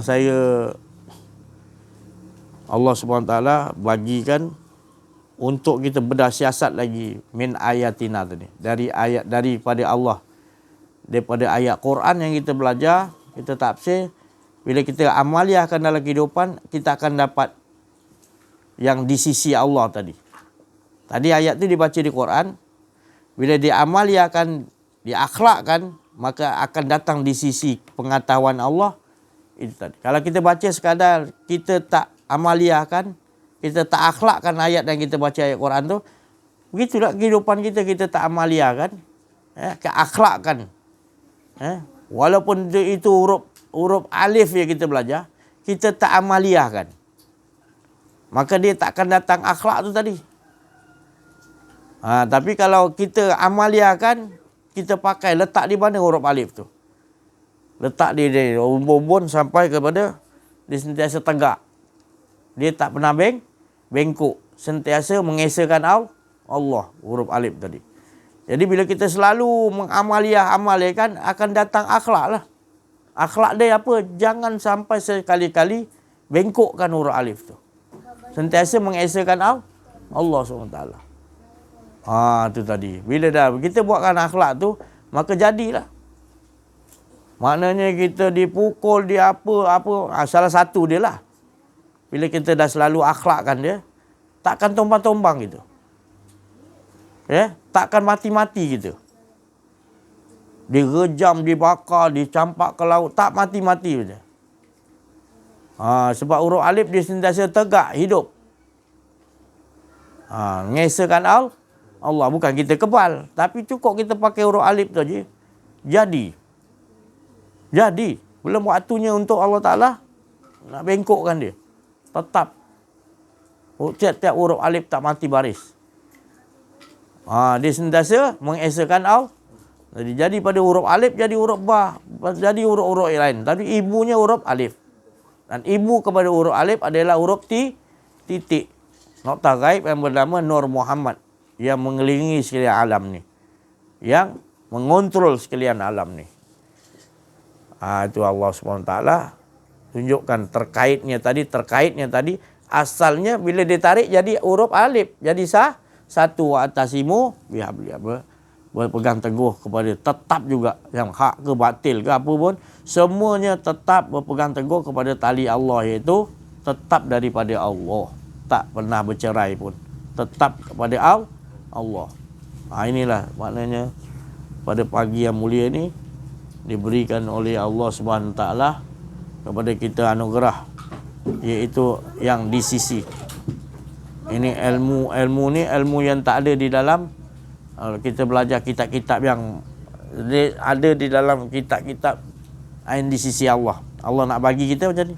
Allah SWT bagikan untuk kita bersiasat lagi min ayatina tadi, daripada Allah, daripada ayat Quran yang kita belajar, kita tafsir. Bila kita amaliahkan dalam kehidupan, kita akan dapat yang di sisi Allah tadi. Tadi ayat tu dibaca di Quran, bila diamaliahkan, diakhlakkan, maka akan datang di sisi pengetahuan Allah. Itu tadi. Kalau kita baca sekadar kita tak amaliahkan, kita tak akhlakkan ayat yang kita baca ayat Quran tu, begitulah kehidupan kita tak amaliahkan, keakhlakkan. Walaupun itu huruf alif yang kita belajar, kita tak amaliahkan, maka dia takkan datang akhlak tu tadi. Tapi kalau kita amaliahkan, kita pakai, letak di mana huruf alif tu? Letak di umbun sampai kepada dia sentiasa tegak. Dia tak pernah bengkok. Sentiasa mengesakan Allah, huruf alif tadi. Jadi bila kita selalu mengamaliahkan, akan datang akhlak lah. Akhlak dia apa? Jangan sampai sekali-kali bengkokkan huruf alif tu. Sentiasa mengesakan Allah SWT. Itu tadi. Bila dah kita buatkan akhlak tu, maka jadilah. Maknanya kita dipukul, dia apa, salah satu dia lah. Bila kita dah selalu akhlakkan dia, takkan tombang-tombang gitu. Takkan mati-mati gitu. Direjam, dibakar, dicampak ke laut, tak mati-mati gitu. Sebab huruf alif dia sentiasa tegak, hidup. Mengesakan Allah, bukan kita kebal, tapi cukup kita pakai huruf alif tu je. Jadi. Belum waktunya untuk Allah Ta'ala nak bengkokkan dia. Tetap. Tiap-tiap huruf alif tak mati baris. Dia sentiasa mengesakan jadi pada huruf alif jadi huruf ba, jadi huruf-huruf yang lain. Tapi ibunya huruf alif. Dan ibu kepada huruf alif adalah huruf titik. Noktah gaib yang bernama Nur Muhammad, yang mengelilingi sekalian alam ni, yang mengontrol sekalian alam ni. Itu Allah SWT tunjukkan terkaitnya tadi asalnya bila ditarik jadi huruf alif, jadi satu atasimu berpegang teguh kepada, tetap juga yang hak ke batil ke apa pun, semuanya tetap berpegang teguh kepada tali Allah, iaitu tetap daripada Allah, tak pernah bercerai pun, tetap kepada Allah. Inilah maknanya pada pagi yang mulia ni diberikan oleh Allah SWT kepada kita anugerah, iaitu yang di sisi. Ini ilmu ni ilmu yang tak ada di dalam kita belajar kitab-kitab yang ada di dalam kitab-kitab yang di sisi Allah. Allah nak bagi kita macam ni.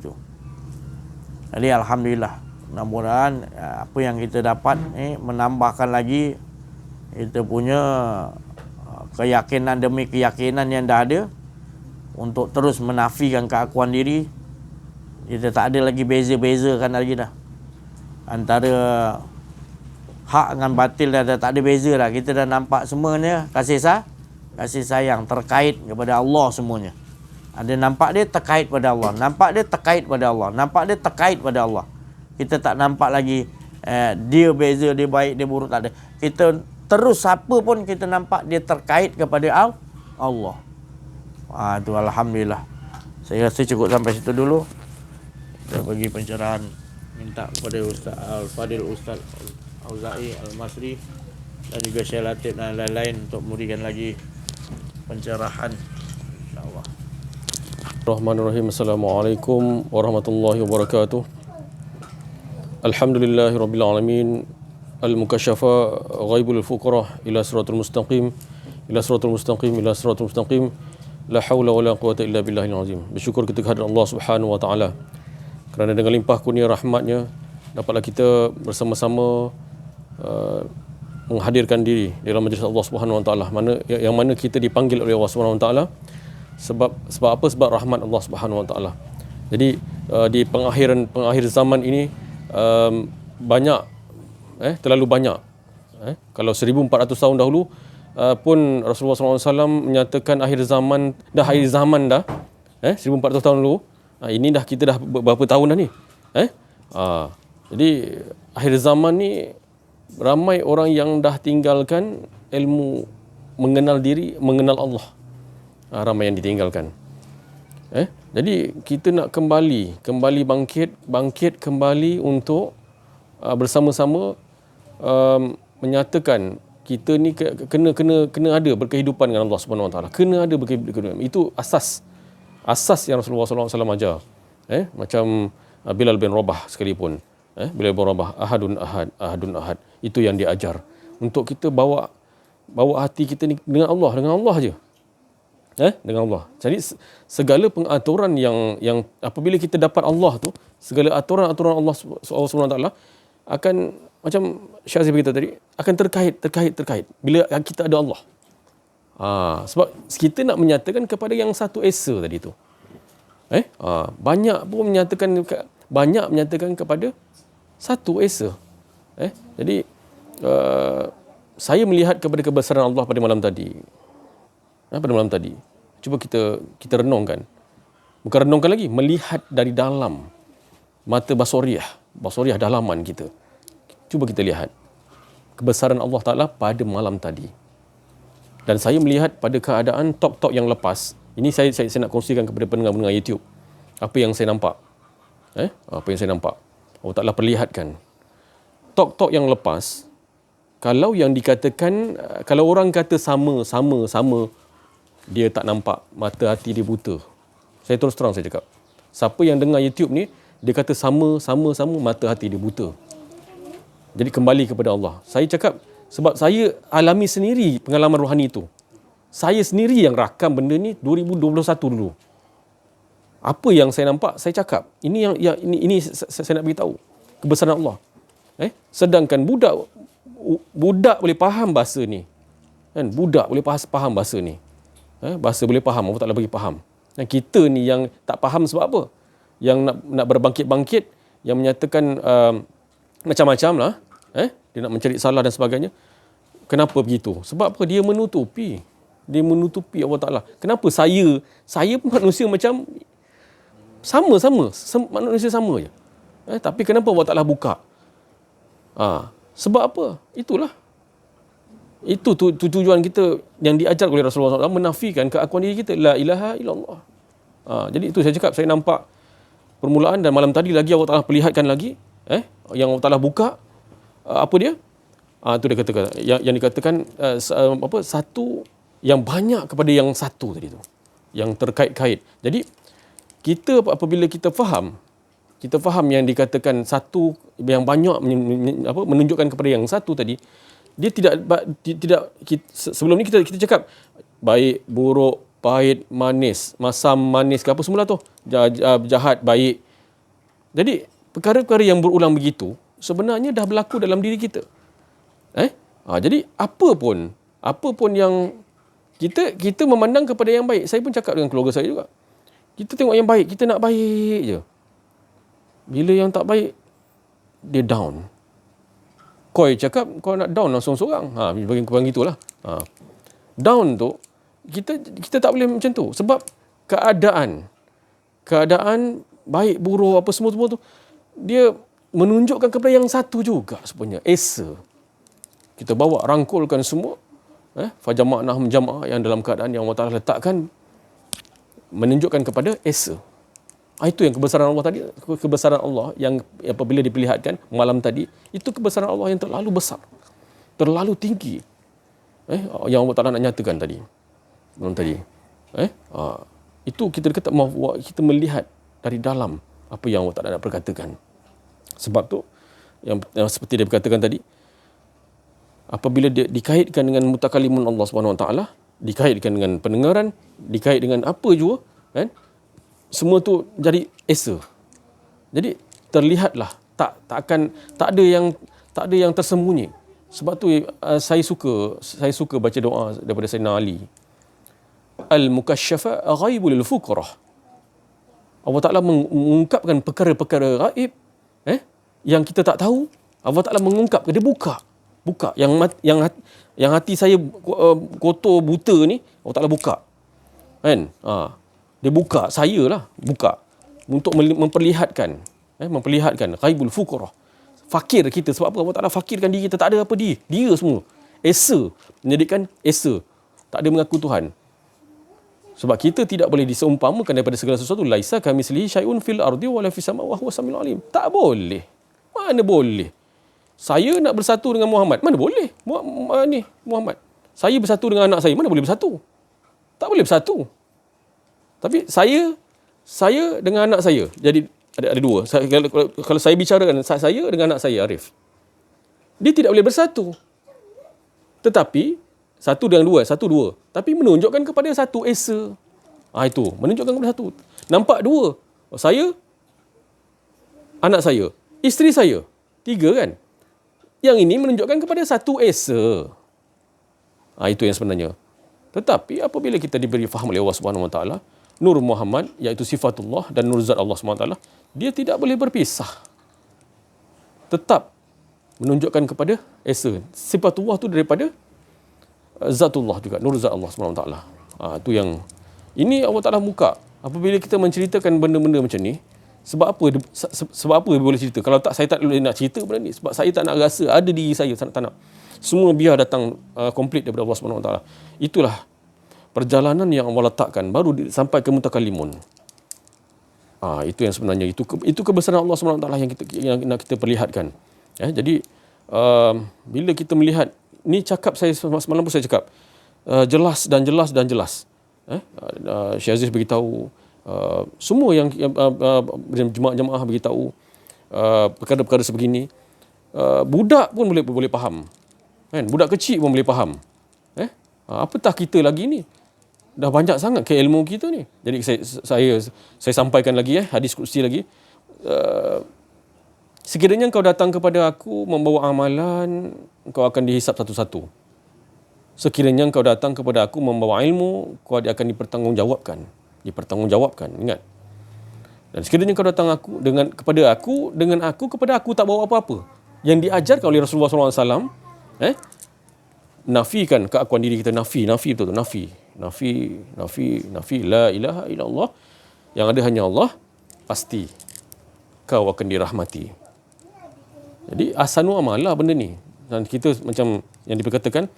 Tu. Jadi alhamdulillah, mudah-mudahan apa yang kita dapat menambahkan lagi kita punya keyakinan demi keyakinan yang dah ada, untuk terus menafikan keakuan diri. Kita tak ada lagi beza-bezakan lagi dah antara hak dengan batil, dah tak ada beza dah. Kita dah nampak semuanya kasih sayang terkait kepada Allah semuanya. Ada nampak dia terkait pada Allah, nampak dia terkait pada Allah, nampak dia terkait pada Allah. Kita tak nampak lagi dia beza, dia baik, dia buruk, tak ada. Kita terus siapa pun kita nampak dia terkait kepada Allah. Itu alhamdulillah. Saya rasa cukup sampai situ dulu. Saya bagi pencerahan, minta kepada Ustaz Al-Fadil, Ustaz Auza'i Al-Masri dan juga Syekh Latif dan lain-lain untuk memberikan lagi pencerahan, insya-Allah. Bismillahirrahmanirrahim. Assalamualaikum warahmatullahi wabarakatuh. Alhamdulillahirabbil alamin. Al-mukasyafa ghaibul fuqara ila siratal mustaqim, ila siratal mustaqim, ila siratal mustaqim. La haula wala quwata illa billahil azim. Bersyukur kita kepada Allah Subhanahu wa taala kerana dengan limpah kurnia rahmatnya dapatlah kita bersama-sama menghadirkan diri dalam majlis Allah Subhanahu wa taala, yang mana kita dipanggil oleh Allah Subhanahu wa taala sebab apa? Sebab rahmat Allah Subhanahu wa taala. Jadi di pengakhir zaman ini banyak terlalu banyak. Kalau 1400 tahun dahulu pun Rasulullah SAW menyatakan akhir zaman dah 1400 tahun lalu. Ini dah kita dah berapa tahun dah ni. Jadi akhir zaman ni ramai orang yang dah tinggalkan ilmu mengenal diri, mengenal Allah. Ramai yang ditinggalkan. Jadi kita nak kembali bangkit kembali untuk bersama-sama menyatakan kita ni kena ada berkehidupan dengan Allah Subhanahu Wa Taala. Kena ada berkehidupan. Itu asas yang Rasulullah SAW ajar. Macam Bilal bin Rabah sekalipun. Bilal bin Rabah, ahadun ahad. Itu yang dia ajar. Untuk kita bawa hati kita ni dengan Allah aja. Dengan Allah. Jadi segala pengaturan yang apabila kita dapat Allah tu, segala aturan Allah Subhanahu Wa Taala akan, macam Syazif berkata tadi, akan terkait bila kita ada Allah. Sebab kita nak menyatakan kepada yang satu esa tadi tu. Banyak menyatakan kepada satu esa. Jadi saya melihat kepada kebesaran Allah pada malam tadi. Cuba kita renungkan. Bukan renungkan lagi, melihat dari dalam mata basoriah dalaman kita. Cuba kita lihat kebesaran Allah Ta'ala pada malam tadi. Dan saya melihat pada keadaan talk yang lepas. Ini saya nak kongsikan kepada pendengar YouTube. Apa yang saya nampak. Apa yang saya nampak. Allah Ta'ala perlihatkan. Talk yang lepas, kalau yang dikatakan, kalau orang kata sama, dia tak nampak, mata hati dia buta. Saya terus terang saya cakap. Siapa yang dengar YouTube ni, dia kata sama, mata hati dia buta. Jadi kembali kepada Allah. Saya cakap, sebab saya alami sendiri pengalaman rohani itu. Saya sendiri yang rakam benda ni 2021 dulu. Apa yang saya nampak, saya cakap. Ini saya nak beritahu. Kebesaran Allah. Sedangkan budak boleh faham bahasa ni. Budak boleh faham bahasa ni. Bahasa boleh faham, Allah Ta'ala bagi faham. Dan kita ni yang tak faham sebab apa? Yang nak berbangkit-bangkit, yang menyatakan macam-macam lah. Dia nak mencari salah dan sebagainya. Kenapa begitu? Sebab apa? Dia menutupi Allah Ta'ala. Kenapa saya pun manusia macam sama manusia sama je. Tapi kenapa Allah Ta'ala buka? Sebab apa? Itulah. Itu tujuan kita yang diajar oleh Rasulullah SAW, menafikan keakuan diri kita. La ilaha illallah. Jadi itu saya cakap, saya nampak permulaan, dan malam tadi lagi Allah Ta'ala perlihatkan lagi. Yang Allah Ta'ala buka. Apa dia? Itu dia katakan. Yang dikatakan satu yang banyak kepada yang satu tadi tu. Yang terkait-kait. Jadi kita apabila kita faham yang dikatakan satu yang banyak menunjukkan kepada yang satu tadi, dia tidak sebelum ni kita cakap baik, buruk, pahit, manis, masam, manis ke apa semula tu, jahat, baik. Jadi perkara-perkara yang berulang begitu sebenarnya dah berlaku dalam diri kita. Jadi apa pun yang kita memandang kepada yang baik. Saya pun cakap dengan keluarga saya juga. Kita tengok yang baik, kita nak baik je. Bila yang tak baik, dia down. Koi cakap kau nak down langsung seorang. Bagi gitulah. Down tu kita tak boleh macam tu, sebab keadaan baik buruk apa semua tu dia menunjukkan kepada yang satu juga sebenarnya, esa. Kita bawa rangkulkan semua fajama'nahum jama'ah, yang dalam keadaan yang Allah Ta'ala letakkan menunjukkan kepada esa. Itu yang kebesaran Allah tadi, kebesaran Allah yang apabila diperlihatkan malam tadi, itu kebesaran Allah yang terlalu besar, terlalu tinggi. Yang Allah Ta'ala nak nyatakan tadi. Malam tadi. Itu kita melihat dari dalam apa yang Allah Ta'ala nak perkatakan. Sebab tu yang seperti dia berkatakan tadi, apabila dia dikaitkan dengan mutakalimun Allah Subhanahu Wa Ta'ala, dikaitkan dengan pendengaran, dikait dengan apa jua, semua tu jadi esa. Jadi terlihatlah tak ada yang tersembunyi. Sebab tu saya suka baca doa daripada Sayyidina Ali. Al-mukasyafa ghaibul fuqarah. Allah Ta'ala mengungkapkan perkara-perkara gaib yang kita tak tahu. Allah Ta'ala mengungkap, dia buka Buka. Yang hati saya kotor buta ni, Allah Ta'ala buka. Kan? Dia buka, saya lah buka. Untuk memperlihatkan ghaibul fuqarah. Fakir kita. Sebab apa? Allah Ta'ala fakirkan diri kita. Tak ada apa dia semua. Esa. Menjadikan esa. Tak ada mengaku Tuhan. Sebab kita tidak boleh diseumpamakan daripada segala sesuatu. Laisa kamitslihi syai'un fil ardi wala fis sama' wa huwa samiul alim. Tak boleh. Mana boleh? Saya nak bersatu dengan Muhammad. Mana boleh? Muhammad. Saya bersatu dengan anak saya. Mana boleh bersatu? Tak boleh bersatu. Tapi saya dengan anak saya. Jadi ada dua. Kalau saya bicara dengan saya dengan anak saya, Arif. Dia tidak boleh bersatu. Tetapi satu dengan dua, satu dua. Tapi menunjukkan kepada satu esa. Itu, menunjukkan kepada satu. Nampak dua. Saya, anak saya, isteri saya. 3 kan? Yang ini menunjukkan kepada satu esa. Itu yang sebenarnya. Tetapi apabila kita diberi faham oleh Allah Subhanahu Wa Taala, Nur Muhammad, iaitu sifatullah dan nur zat Allah Subhanahu Wa Taala, dia tidak boleh berpisah. Tetap menunjukkan kepada esa. Sifatullah tu daripada zatullah juga, nur zat Allah Subhanahu Wa Taala. Itu yang ini Allah Taala buka. Apabila kita menceritakan benda-benda macam ni, sebab apa boleh cerita? Kalau tak, saya tak boleh nak cerita benda ni. Sebab saya tak nak rasa ada diri saya, tak nak. Semua biar datang komplit daripada Allah Subhanahu Wa Taala. Itulah perjalanan yang Allah letakkan baru sampai ke mutakallimun. Itu yang sebenarnya itu kebesaran Allah Subhanahu Wa Taala yang nak kita perlihatkan. Jadi bila kita melihat ni, cakap saya semalam pun saya cakap jelas dan jelas dan jelas. Syekh Aziz beritahu, semua yang jemaah beritahu perkara-perkara sebegini. Budak pun boleh faham. Kan? Budak kecil pun boleh faham. Apatah kita lagi ni? Dah banyak sangat keilmu kita ni. Jadi saya sampaikan lagi hadis kursi lagi. Sekiranya kau datang kepada aku membawa amalan, kau akan dihisap satu-satu. Sekiranya kau datang kepada aku membawa ilmu, kau akan dipertanggungjawabkan. Ingat. Dan sekiranya kau datang kepada aku tak bawa apa-apa. Yang diajarkan oleh Rasulullah SAW, nafikan keakuan diri kita. Nafi betul. Nafi. La ilaha illallah. Yang ada hanya Allah. Pasti kau akan dirahmati. Jadi ahsanu amalah benda ni. Dan kita macam yang diperkatakan,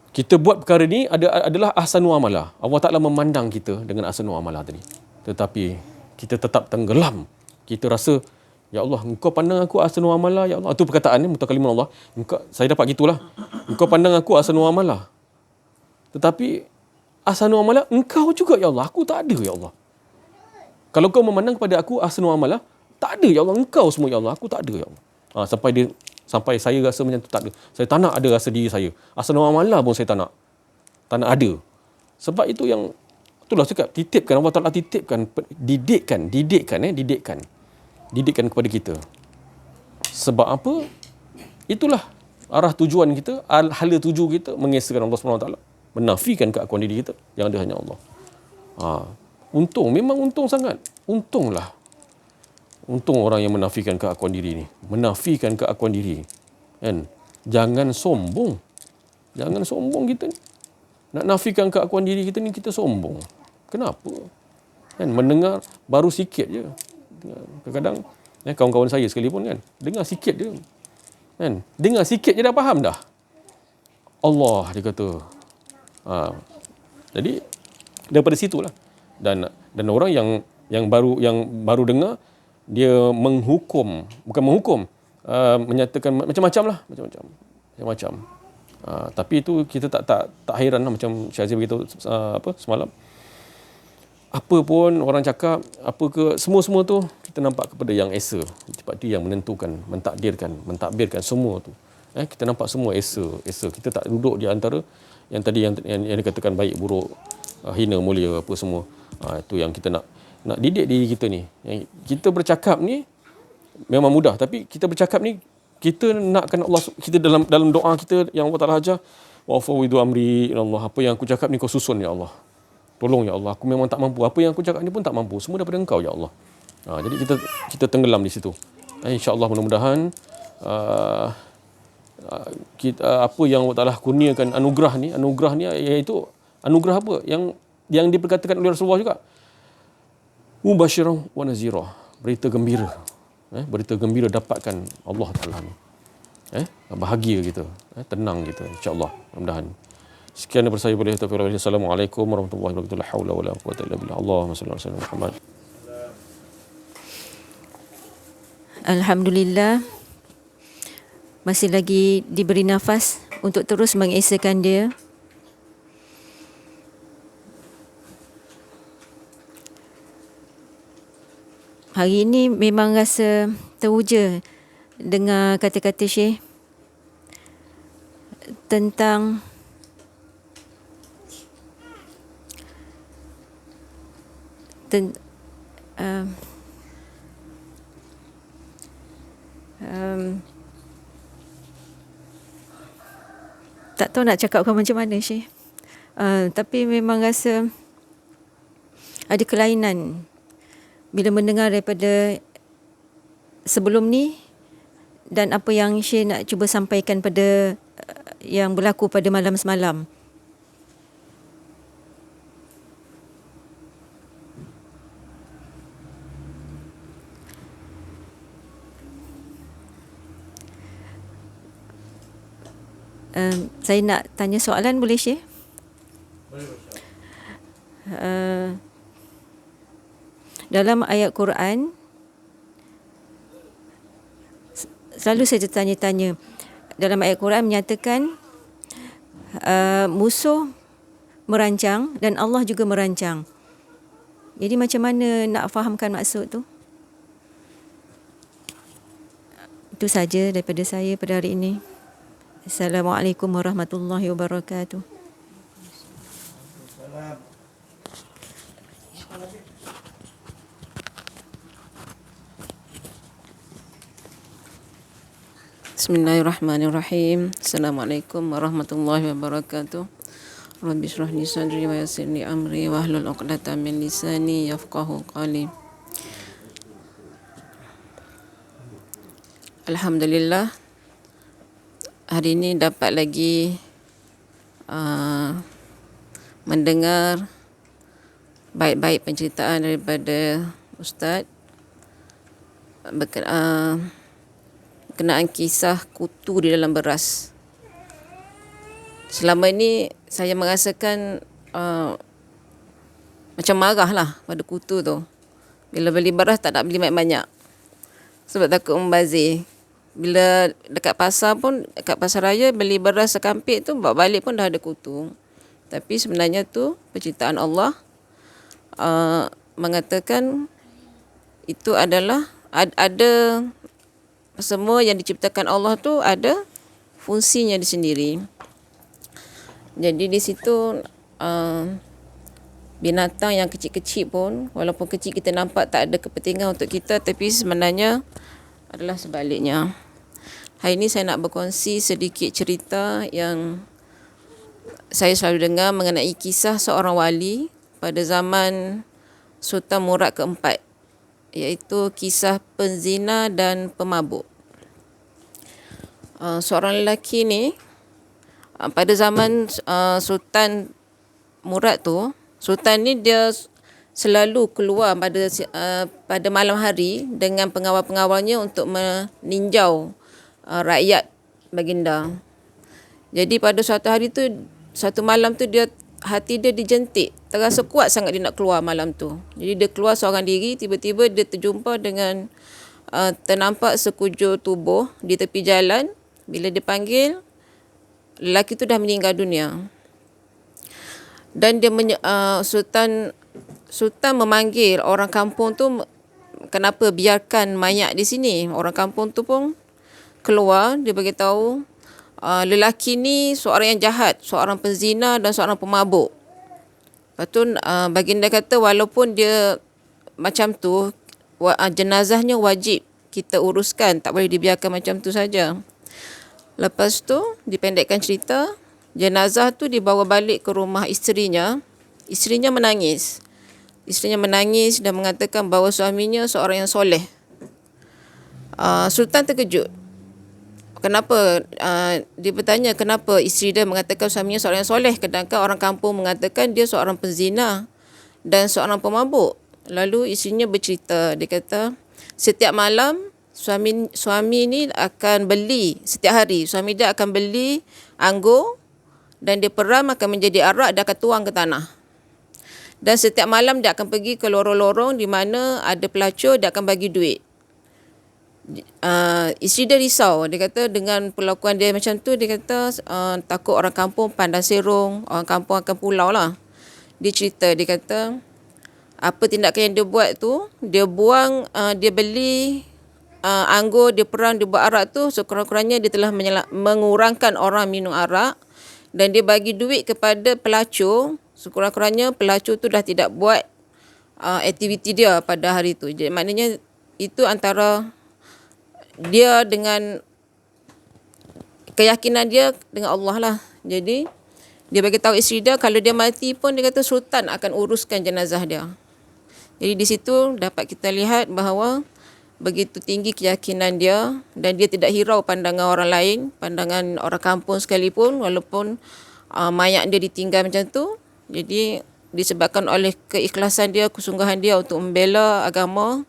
kita buat perkara ni adalah ahsanu amalah. Allah Ta'ala memandang kita dengan ahsanu amalah tadi. Tetapi kita tetap tenggelam. Kita rasa, ya Allah, engkau pandang aku ahsanu amalah, ya Allah. Itu perkataan ni, mutakallimun Allah. Saya dapat gitulah. Engkau pandang aku ahsanu amalah. Tetapi ahsanu amalah engkau juga, ya Allah. Aku tak ada, ya Allah. Kalau kau memandang kepada aku ahsanu amalah, tak ada, ya Allah. Engkau semua, ya Allah. Aku tak ada, ya Allah. Sampai saya rasa macam tu, tak ada. Saya tak nak ada rasa diri saya. Ahsanu amalah pun saya tak nak. Tak nak ada. Sebab itu yang, itulah cakap, titipkan, Allah Ta'ala titipkan, didikkan kepada kita. Sebab apa? Itulah arah tujuan kita, hala tuju kita, mengesakan Allah SWT, menafikan keakuan diri kita, yang ada hanya Allah. Memang untung sangat. Untung orang yang menafikan keakuan diri ni. Menafikan keakuan diri. Kan? Jangan sombong kita ni. Nak nafikan keakuan diri kita ni, kita sombong. Kenapa? Kan? Mendengar baru sikit je. Kadang-kadang kawan-kawan saya sekalipun kan, dengar sikit je. Kan? Dengar sikit je dah faham dah. Allah, dia kata. Jadi daripada situlah. Dan orang yang baru dengar, dia menyatakan macam-macam. Tapi itu kita tak hairan lah, macam Syazir beritahu semalam. Apa pun orang cakap, semua tu kita nampak kepada yang esa. Sebab dia yang menentukan, mentadbirkan semua tu. Kita nampak semua esa. Kita tak duduk di antara yang tadi yang dikatakan baik, buruk, hina, mulia, apa semua. Itu yang kita nak didik diri kita ni. Kita bercakap ni memang mudah, tapi kita bercakap ni, kita nakkan Allah, kita dalam doa kita yang Allah Ta'ala ajar, wa fawwidu amri ila Allah. Apa yang aku cakap ni kau susun, ya Allah. Tolong, ya Allah. Aku memang tak mampu. Apa yang aku cakap ni pun tak mampu. Semua daripada Engkau, ya Allah. Jadi kita tenggelam di situ. InsyaAllah mudah-mudahan apa yang Allah Taala kurniakan anugerah ni iaitu anugerah apa yang diperkatakan oleh Rasulullah juga, mubasyiran wa nazira, berita gembira. Berita gembira dapatkan Allah Taala ni. Bahagia kita, tenang kita, insya-Allah, mudah-mudahan. Sekian daripada saya, boleh taufiq. Assalamualaikum warahmatullahi wabarakatuh. La haula wala quwwata illa billah. Allahumma shalli ala sayyidina Muhammad. Alhamdulillah, masih lagi diberi nafas untuk terus mengesakan dia. Hari ini memang rasa teruja dengar kata-kata Syekh tentang tak tahu nak cakapkan macam mana Syekh. Tapi memang rasa ada kelainan bila mendengar daripada sebelum ni dan apa yang Syekh nak cuba sampaikan pada yang berlaku pada malam semalam. Saya nak tanya soalan, boleh Syekh? Dalam ayat Quran, selalu saya tertanya-tanya, dalam ayat Quran menyatakan musuh merancang dan Allah juga merancang. Jadi macam mana nak fahamkan maksud tu? Itu saja daripada saya pada hari ini. Assalamualaikum warahmatullahi wabarakatuh. Bismillahirrahmanirrahim. Assalamualaikum warahmatullahi wabarakatuh. Rabbi shrah li sadri wa yassir li amri wahlul 'uqdatam min lisani yafqahu qawli. Alhamdulillah, hari ini dapat lagi mendengar baik-baik penceritaan daripada Ustaz berkenaan kisah kutu di dalam beras. Selama ini saya merasakan macam marah lah pada kutu tu. Bila beli beras tak nak beli banyak-banyak sebab takut membazir. Bila dekat pasar pun, dekat pasar raya beli beras sekampit tu, bawa balik pun dah ada kutu. Tapi sebenarnya tu penciptaan Allah mengatakan itu adalah ada semua yang diciptakan Allah tu ada fungsinya di sendiri. Jadi di situ binatang yang kecil-kecil pun, walaupun kecil kita nampak tak ada kepentingan untuk kita, tapi sebenarnya adalah sebaliknya. Hari ini saya nak berkongsi sedikit cerita yang saya selalu dengar mengenai kisah seorang wali pada zaman Sultan Murad keempat, iaitu kisah penzina dan pemabuk. Seorang lelaki ni pada zaman Sultan Murad tu, Sultan ni dia selalu keluar pada malam hari dengan pengawal-pengawalnya untuk meninjau rakyat baginda. Jadi pada suatu malam tu hati dia dijentik, terasa kuat sangat dia nak keluar malam tu. Jadi dia keluar seorang diri, tiba-tiba dia terjumpa dengan ternampak sekujur tubuh di tepi jalan. Bila dia panggil, lelaki tu dah meninggal dunia. Dan dia Sultan memanggil orang kampung tu, kenapa biarkan mayat di sini. Orang kampung tu pun keluar, dia beritahu lelaki ni seorang yang jahat, seorang penzina dan seorang pemabuk. Lepas tu baginda kata walaupun dia macam tu, jenazahnya wajib kita uruskan, tak boleh dibiarkan macam tu saja. Lepas tu dipendekkan cerita, jenazah tu dibawa balik ke rumah isterinya. Isterinya menangis. Isterinya menangis dan mengatakan bahawa suaminya seorang yang soleh. Sultan terkejut. kenapa dia bertanya kenapa isteri dia mengatakan suaminya seorang yang soleh, sedangkan orang kampung mengatakan dia seorang penzina dan seorang pemabuk. Lalu isterinya bercerita, dia kata setiap malam suami ni akan beli, setiap hari suami dia akan beli anggur dan dia peram akan menjadi arak, dia akan tuang ke tanah. Dan setiap malam dia akan pergi ke lorong-lorong di mana ada pelacur, dia akan bagi duit. Isteri dia risau, dia kata dengan perlakuan dia macam tu, dia kata takut orang kampung pandang serong, orang kampung akan pulau lah. Dia cerita, dia kata apa tindakan yang dia buat tu, dia buang, dia beli anggur, dia perang, dia buat arak tu, sekurang-kurangnya dia telah mengurangkan orang minum arak, dan dia bagi duit kepada pelacur, sekurang-kurangnya pelacur tu dah tidak buat aktiviti dia pada hari tu. Jadi maknanya itu antara dia dengan keyakinan dia dengan Allah lah. Jadi dia bagi tahu isteri dia kalau dia mati pun dia kata sultan akan uruskan jenazah dia. Jadi di situ dapat kita lihat bahawa begitu tinggi keyakinan dia dan dia tidak hirau pandangan orang lain, pandangan orang kampung sekalipun, walaupun mayat dia ditinggal macam tu. Jadi disebabkan oleh keikhlasan dia, kesungguhan dia untuk membela agama,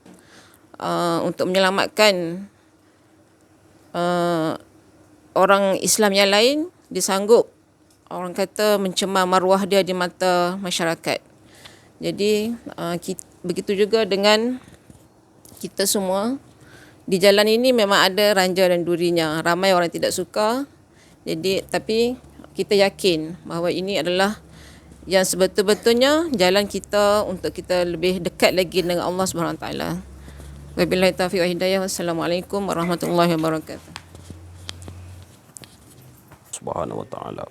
untuk menyelamatkan orang Islam yang lain, dia sanggup, orang kata, mencemar maruah dia di mata masyarakat. Jadi begitu juga dengan kita semua. Di jalan ini memang ada ranja dan durinya, ramai orang tidak suka. Jadi tapi kita yakin bahawa ini adalah yang sebetul-betulnya jalan kita untuk kita lebih dekat lagi dengan Allah Subhanahu Wa Taala. Wabillahi taufiq wa hidayah. Wassalamualaikum warahmatullahi wabarakatuh. Subhanahu wa ta'ala.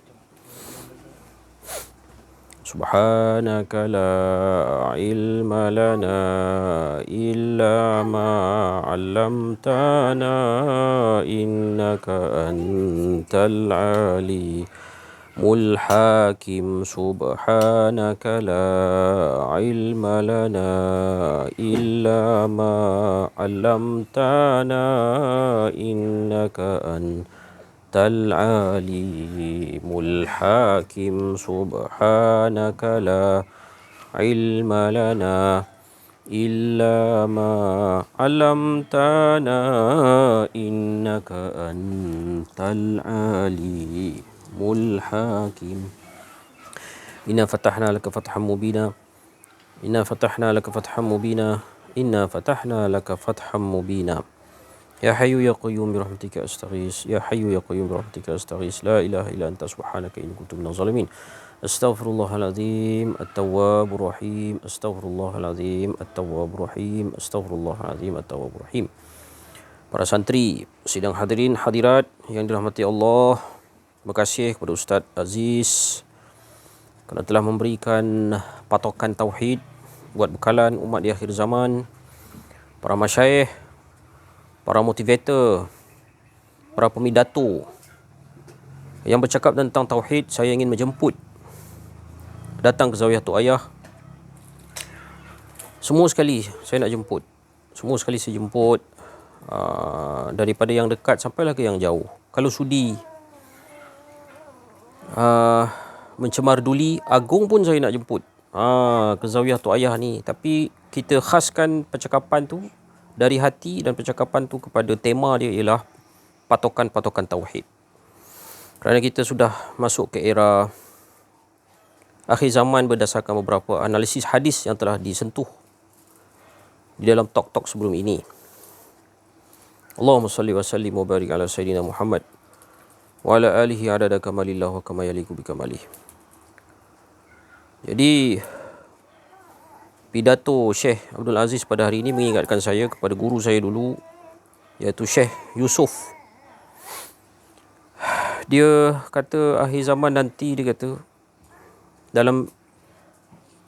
Subhanaka la ilma lana illa ma 'allamtana innaka antal alimul hakim. Subhanaka la ilma lana illa ma 'allamtana innaka antal alimul hakim. Subhanaka la ilma lana illa ma 'allamtana innaka antal alimul hakim. Inna fatahna laka fathan mubina. Inna fatahna laka fathan mubina. Inna fatahna laka fathan mubina. Ya Hayyu Ya Qayyum bi rahmatika astaghis. Ya Hayyu Ya Qayyum bi rahmatika astaghis. La ilaha illa anta subhanaka inni kuntu minaz zalimin. Astaghfirullahalazim at-tawwabur rahim. Astaghfirullahalazim at-tawwabur rahim. Astaghfirullahalazim at-tawwabur rahim. Para santri, sidang hadirin hadirat yang dirahmati Allah, terima kasih kepada Ustaz Aziz kerana telah memberikan patokan tauhid buat bekalan umat di akhir zaman. Para masyayikh, para motivator, para pemidato yang bercakap tentang tauhid, saya ingin menjemput datang ke Zawiyah Tok Ayah. Semua sekali saya nak jemput. Semua sekali saya jemput, daripada yang dekat sampailah ke yang jauh. Kalau sudi mencemar duli agung pun saya nak jemput ke Zawiyah Tok Ayah ni. Tapi kita khaskan percakapan tu dari hati, dan percakapan tu kepada tema dia ialah patokan-patokan tauhid. Kerana kita sudah masuk ke era akhir zaman berdasarkan beberapa analisis hadis yang telah disentuh di dalam talk-talk sebelum ini. Allahumma salli wa sallim wa barik ala sayyidina Muhammad wa ala alihi adada kamalillah wa kama yaliku bi kamalih. Jadi pidato Syekh Abdul Aziz pada hari ini mengingatkan saya kepada guru saya dulu, iaitu Syekh Yusuf. Dia kata akhir zaman nanti, dia kata dalam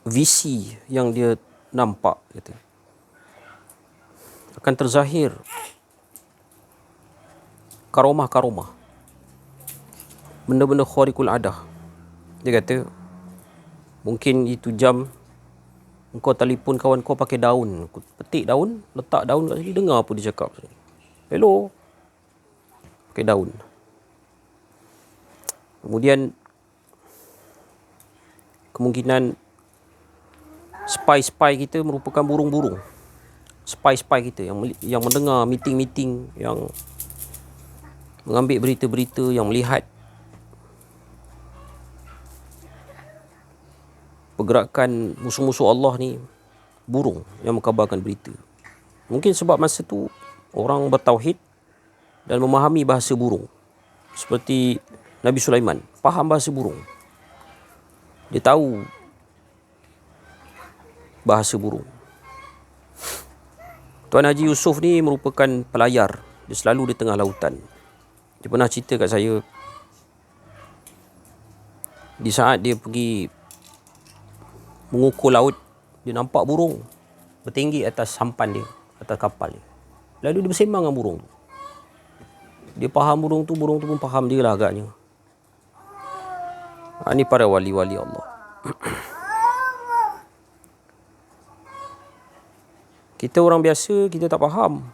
visi yang dia nampak, kata, akan terzahir karomah-karomah, benda-benda khariqul adah. Dia kata mungkin itu jam engkau telefon kawan kau pakai daun, petik daun, letak daun kat sini, dengar apa dia cakap. Hello. pakai daun. Kemudian kemungkinan spy kita merupakan burung-burung. Spy kita yang mendengar meeting-meeting, yang mengambil berita-berita, yang melihat pergerakan musuh-musuh Allah ni, burung yang mengkabarkan berita. Mungkin sebab masa tu orang bertauhid dan memahami bahasa burung. Seperti Nabi Sulaiman, faham bahasa burung. Dia tahu bahasa burung. Tuan Haji Yusof ni merupakan pelayar. Dia selalu di tengah lautan. Dia pernah cerita kat saya, di saat dia pergi mengukur laut, dia nampak burung bertinggi atas sampan dia, atas kapal dia. Lalu dia bersembang dengan burung tu. Dia faham burung tu pun faham dia lah agaknya. Ini para wali-wali Allah. Kita orang biasa, kita tak faham.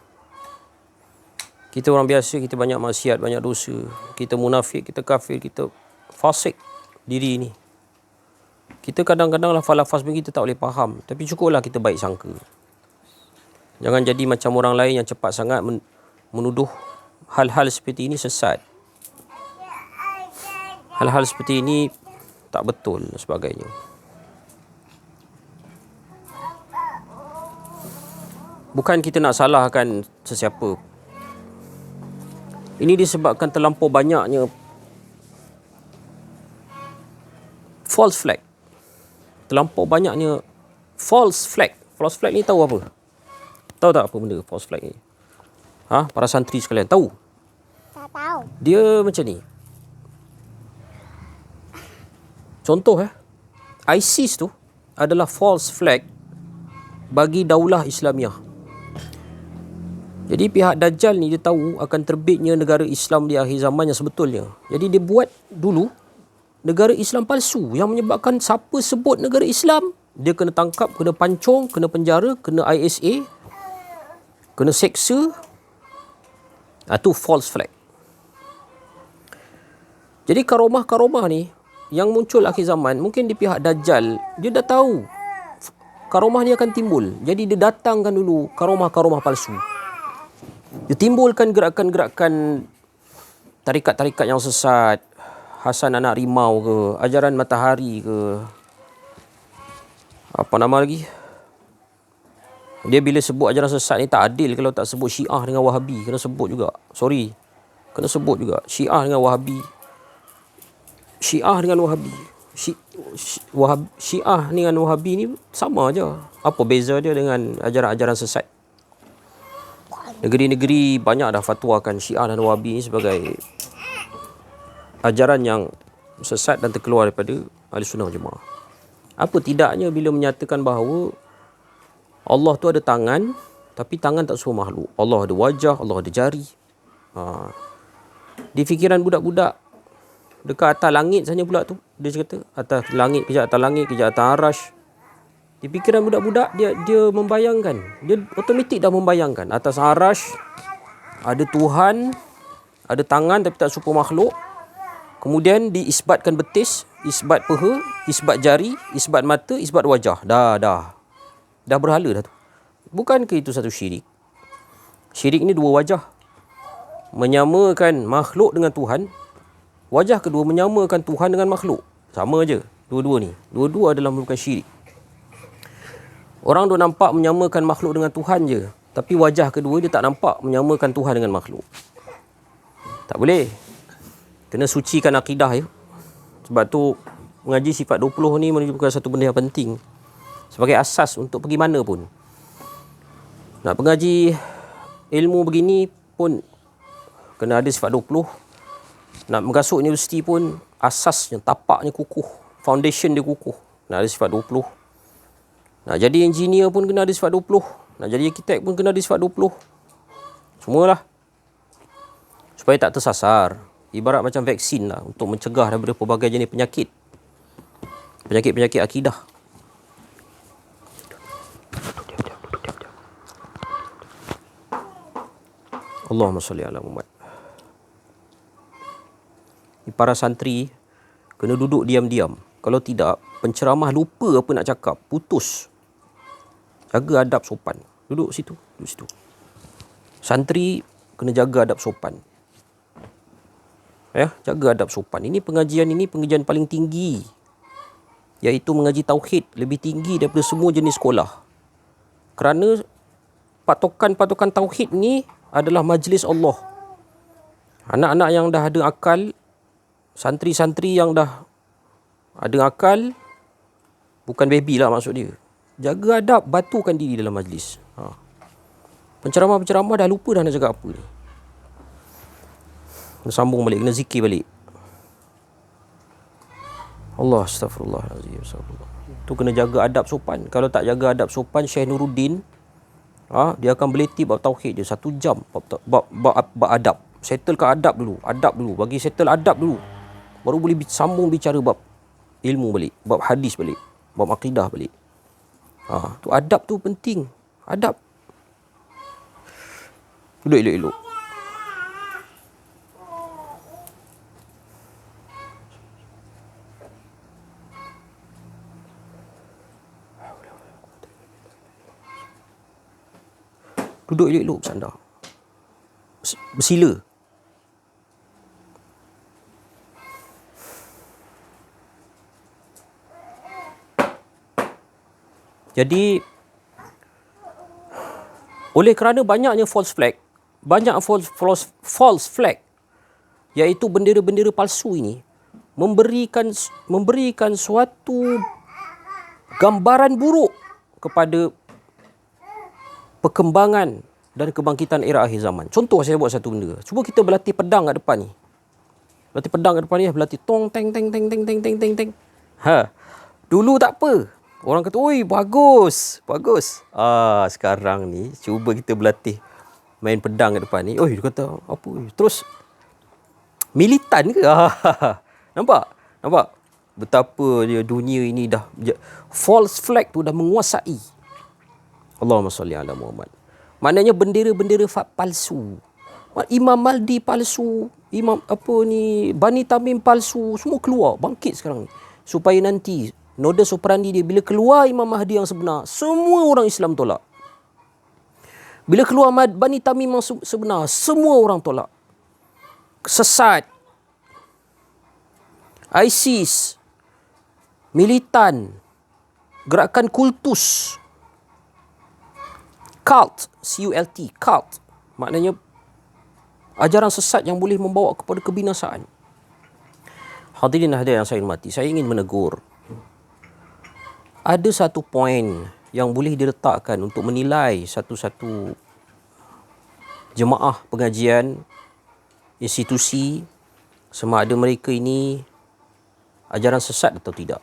Kita orang biasa, kita banyak maksiat, banyak dosa. Kita munafik, kita kafir, kita fasik diri ni. Kita kadang-kadang lafaz-lafaz pun kita tak boleh faham. Tapi cukuplah kita baik sangka. Jangan jadi macam orang lain yang cepat sangat menuduh hal-hal seperti ini sesat. Hal-hal seperti ini tak betul dan sebagainya. Bukan kita nak salahkan sesiapa. Ini disebabkan terlampau banyaknya false flag. Terlampau banyaknya false flag. False flag ni tahu apa? Tahu tak apa benda false flag ni? Para santri sekalian, tahu? Tak tahu. Dia macam ni. Contoh ISIS tu adalah false flag bagi daulah Islamiah. Jadi pihak Dajjal ni dia tahu akan terbitnya negara Islam di akhir zaman yang sebetulnya. Jadi dia buat dulu negara Islam palsu yang menyebabkan siapa sebut negara Islam, dia kena tangkap, kena pancung, kena penjara, kena ISA, kena seksa. Itu false flag. Jadi karomah-karomah ni yang muncul akhir zaman, mungkin di pihak Dajjal, dia dah tahu karomah ni akan timbul. Jadi dia datangkan dulu karomah-karomah palsu. Dia timbulkan gerakan-gerakan tarikat-tarikat yang sesat, Hasan anak rimau ke, ajaran matahari ke, apa nama lagi. Dia bila sebut ajaran sesat ni tak adil kalau tak sebut Syiah dengan Wahabi. Kena sebut juga. Kena sebut juga. Syiah dengan Wahabi. Syiah dengan Wahabi. Syiah dengan Wahabi ni sama aja. Apa beza dia dengan ajaran-ajaran sesat? Negeri-negeri banyak dah fatwakan Syiah dan Wahabi ni sebagai ajaran yang sesat dan terkeluar daripada Ahlussunnah wal Jamaah. Apa tidaknya bila menyatakan bahawa Allah tu ada tangan, tapi tangan tak semua makhluk. Allah ada wajah, Allah ada jari. Di fikiran budak-budak dekat atas langit saja pula tu, dia kata atas langit, kejap atas langit, kejap atas arash. Di fikiran budak-budak dia membayangkan, dia automatik dah membayangkan atas arash ada Tuhan, ada tangan tapi tak serupa makhluk. Kemudian diisbatkan betis, isbat peha, isbat jari, isbat mata, isbat wajah. Dah berhala dah tu. Bukankah itu satu syirik? Syirik ni dua wajah. Menyamakan makhluk dengan Tuhan. Wajah kedua menyamakan Tuhan dengan makhluk. Sama aja dua-dua ni. Dua-dua adalah merupakan syirik. Orang duk nampak menyamakan makhluk dengan Tuhan je. Tapi wajah kedua dia tak nampak menyamakan Tuhan dengan makhluk. Tak boleh. Kena sucikan akidah ya. Sebab tu mengaji sifat 20 ni merupakan satu benda yang penting. Sebagai asas untuk pergi mana pun. Nak mengaji ilmu begini pun kena ada sifat 20. Nak mengasuk universiti pun asasnya, tapaknya kukuh. Foundation dia kukuh. Nak ada sifat 20. Nak jadi engineer pun kena ada sifat 20. Nak jadi arkitek pun kena ada sifat 20. Semualah. Supaya tak tersasar. Ibarat macam vaksin lah untuk mencegah daripada pelbagai jenis penyakit. Penyakit-penyakit akidah. Allahumma salli ala Muhammad. Para santri kena duduk diam-diam. Kalau tidak, penceramah lupa apa nak cakap, putus. Jaga adab sopan. Duduk situ, duduk situ. Santri kena jaga adab sopan. Ya, jaga adab sopan. Ini pengajian paling tinggi, iaitu mengaji tauhid, lebih tinggi daripada semua jenis sekolah. Kerana patokan tauhid ni adalah majlis Allah. Anak-anak yang dah ada akal, santri-santri yang dah ada akal, bukan baby lah maksud dia. Jaga adab, batukan diri dalam majlis. Penceramah-penceramah dah lupa dah nak cakap apa ni. Kena sambung balik, kena zikir balik. Allah, astagfirullahalazim. Tu kena jaga adab sopan. Kalau tak jaga adab sopan, Syekh Nuruddin dia akan beliti bab tauhid je 1 jam bab adab. Settlekan adab dulu, bagi settle adab dulu. Baru boleh sambung bicara bab ilmu balik, bab hadis balik, bab akidah balik. Tu adab tu penting. Adab. Duduk elok-elok. Duduk elok-elok bersandar. Bersila. Jadi, oleh kerana banyaknya false flag, false flag, iaitu bendera-bendera palsu ini, memberikan suatu gambaran buruk kepada perkembangan dan kebangkitan era akhir zaman. Contoh saya buat satu benda. Cuba kita berlatih pedang kat depan ni. Berlatih tong teng teng teng teng teng teng teng teng. Dulu tak apa. Orang kata, "Oi, bagus." Sekarang ni cuba kita berlatih main pedang kat depan ni. Oi, dia kata, "Apa?" Terus militan ke? Nampak? Betapa dia dunia ini dah false flag tu dah menguasai. Allahumma salli ala Muhammad. Maknanya bendera-bendera palsu. Imam Mahdi palsu, Bani Tamim palsu, semua keluar, bangkit sekarang ni. Supaya nanti modus operandi dia, bila keluar Imam Mahdi yang sebenar, semua orang Islam tolak. Bila keluar Bani Tamim yang sebenar, semua orang tolak. Sesat, ISIS, militan, gerakan kultus, cult, C-U-L-T, cult, maknanya ajaran sesat yang boleh membawa kepada kebinasaan. Hadirin hadirat yang saya hormati, saya ingin menegur. Ada satu poin yang boleh diletakkan untuk menilai satu-satu jemaah pengajian, institusi, sama ada mereka ini ajaran sesat atau tidak.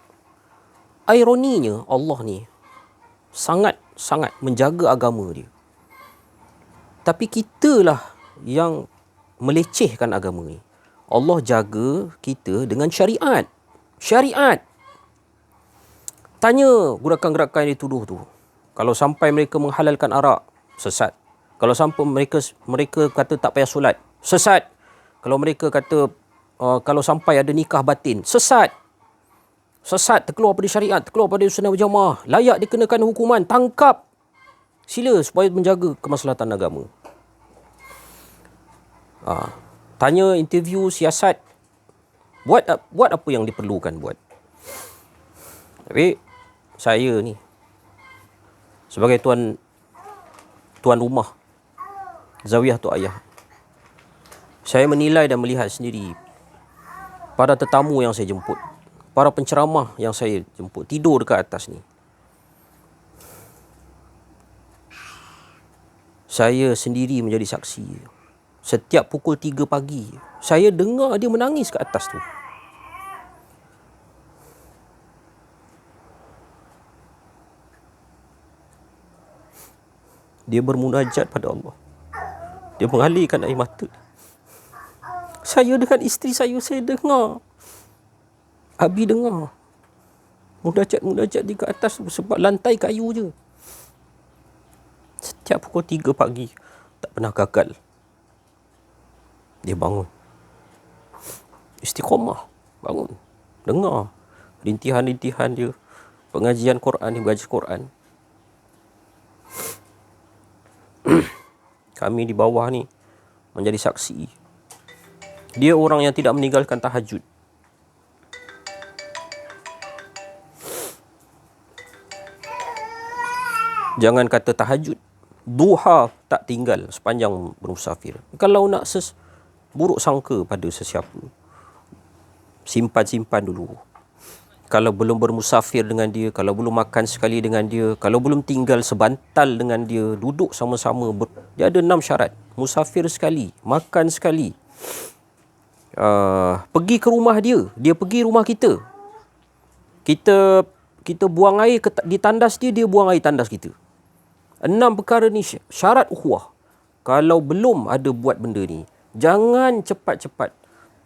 Ironinya, Allah ni sangat menjaga agama dia. Tapi kitalah yang melecehkan agama ni. Allah jaga kita dengan syariat. Tanya gerakan-gerakan yang dituduh tu. Kalau sampai mereka menghalalkan arak, sesat. Kalau sampai mereka kata tak payah solat, sesat. Kalau mereka kata kalau sampai ada nikah batin, sesat. Terkeluar pada syariat, terkeluar pada sunnah berjamaah, layak dikenakan hukuman, tangkap. Sila supaya menjaga kemaslahatan agama. Tanya interview siasat, buat apa yang diperlukan buat. Tapi saya ni sebagai tuan rumah Zawiyah Tok Ayah, saya menilai dan melihat sendiri para tetamu yang saya jemput, para penceramah yang saya jemput tidur dekat atas ni. Saya sendiri menjadi saksi. Setiap pukul 3 pagi, saya dengar dia menangis kat atas tu. Dia bermunajat pada Allah. Dia mengalirkan air mata. Saya dengan isteri saya dengar. Abi dengar. Munajat di kat atas sebab lantai kayu je. Setiap pukul 3 pagi, tak pernah gagal. Dia bangun. Istiqamah. Bangun. Dengar rintihan-rintihan dia. Pengajian Quran, dia mengaji Quran. Kami di bawah ni menjadi saksi. Dia orang yang tidak meninggalkan tahajud. Jangan kata tahajud, duha tak tinggal sepanjang bermusafir. Kalau nak buruk sangka pada sesiapa, simpan dulu. Kalau belum bermusafir dengan dia, kalau belum makan sekali dengan dia, kalau belum tinggal sebantal dengan dia, duduk sama-sama, dia ada 6 syarat. Musafir sekali, makan sekali, pergi ke rumah dia, dia pergi rumah kita. Kita buang air di tandas dia, dia buang air tandas kita. 6 perkara ni syarat ukhuwah. Kalau belum ada buat benda ni, jangan cepat-cepat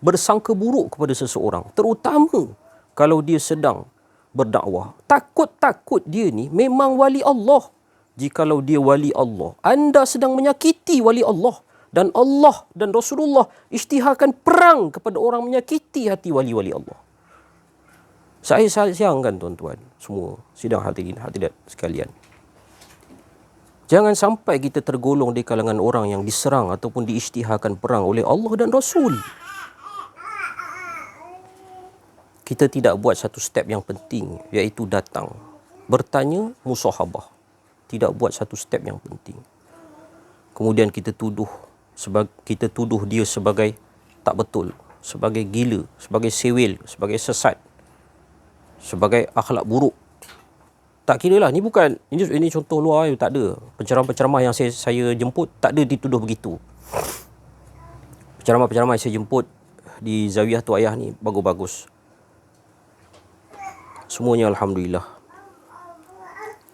bersangka buruk kepada seseorang, terutama kalau dia sedang berdakwah. Takut-takut dia ni memang wali Allah. Jikalau dia wali Allah, anda sedang menyakiti wali Allah. Dan Allah dan Rasulullah isytiharkan perang kepada orang menyakiti hati wali-wali Allah. Saya sayangkan tuan-tuan semua, sidang hadirat sekalian. Jangan sampai kita tergolong di kalangan orang yang diserang ataupun diisytiharkan perang oleh Allah dan Rasul. Kita tidak buat satu step yang penting, iaitu datang, bertanya, musahabah. Tidak buat satu step yang penting. Kemudian kita tuduh dia sebagai tak betul, sebagai gila, sebagai sewil, sebagai sesat, sebagai akhlak buruk. Tak kira lah, ini contoh luar, tak ada. Penceramah-penceramah yang saya jemput, tak ada dituduh begitu. Penceramah-penceramah yang saya jemput di Zawiyah Tu Ayah ni, bagus-bagus. Semuanya Alhamdulillah.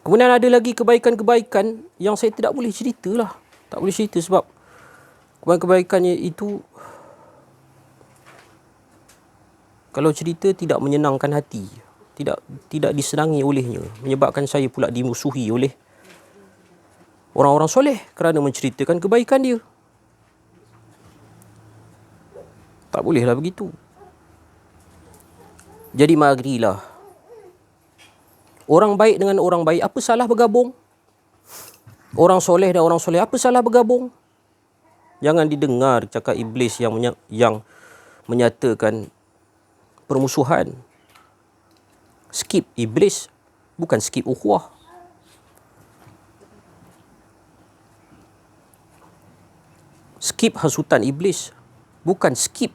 Kemudian ada lagi kebaikan-kebaikan yang saya tidak boleh cerita lah. Tak boleh cerita sebab kebaikan-kebaikannya itu, kalau cerita tidak menyenangkan hati, tidak disenangi olehnya, menyebabkan saya pula dimusuhi oleh orang-orang soleh kerana menceritakan kebaikan dia. Tak bolehlah begitu. Jadi marilah, orang baik dengan orang baik, apa salah bergabung? Orang soleh dan orang soleh, apa salah bergabung? Jangan didengar cakap iblis yang menyatakan permusuhan. Skip iblis, bukan skip ukhuwah. Skip hasutan iblis, bukan skip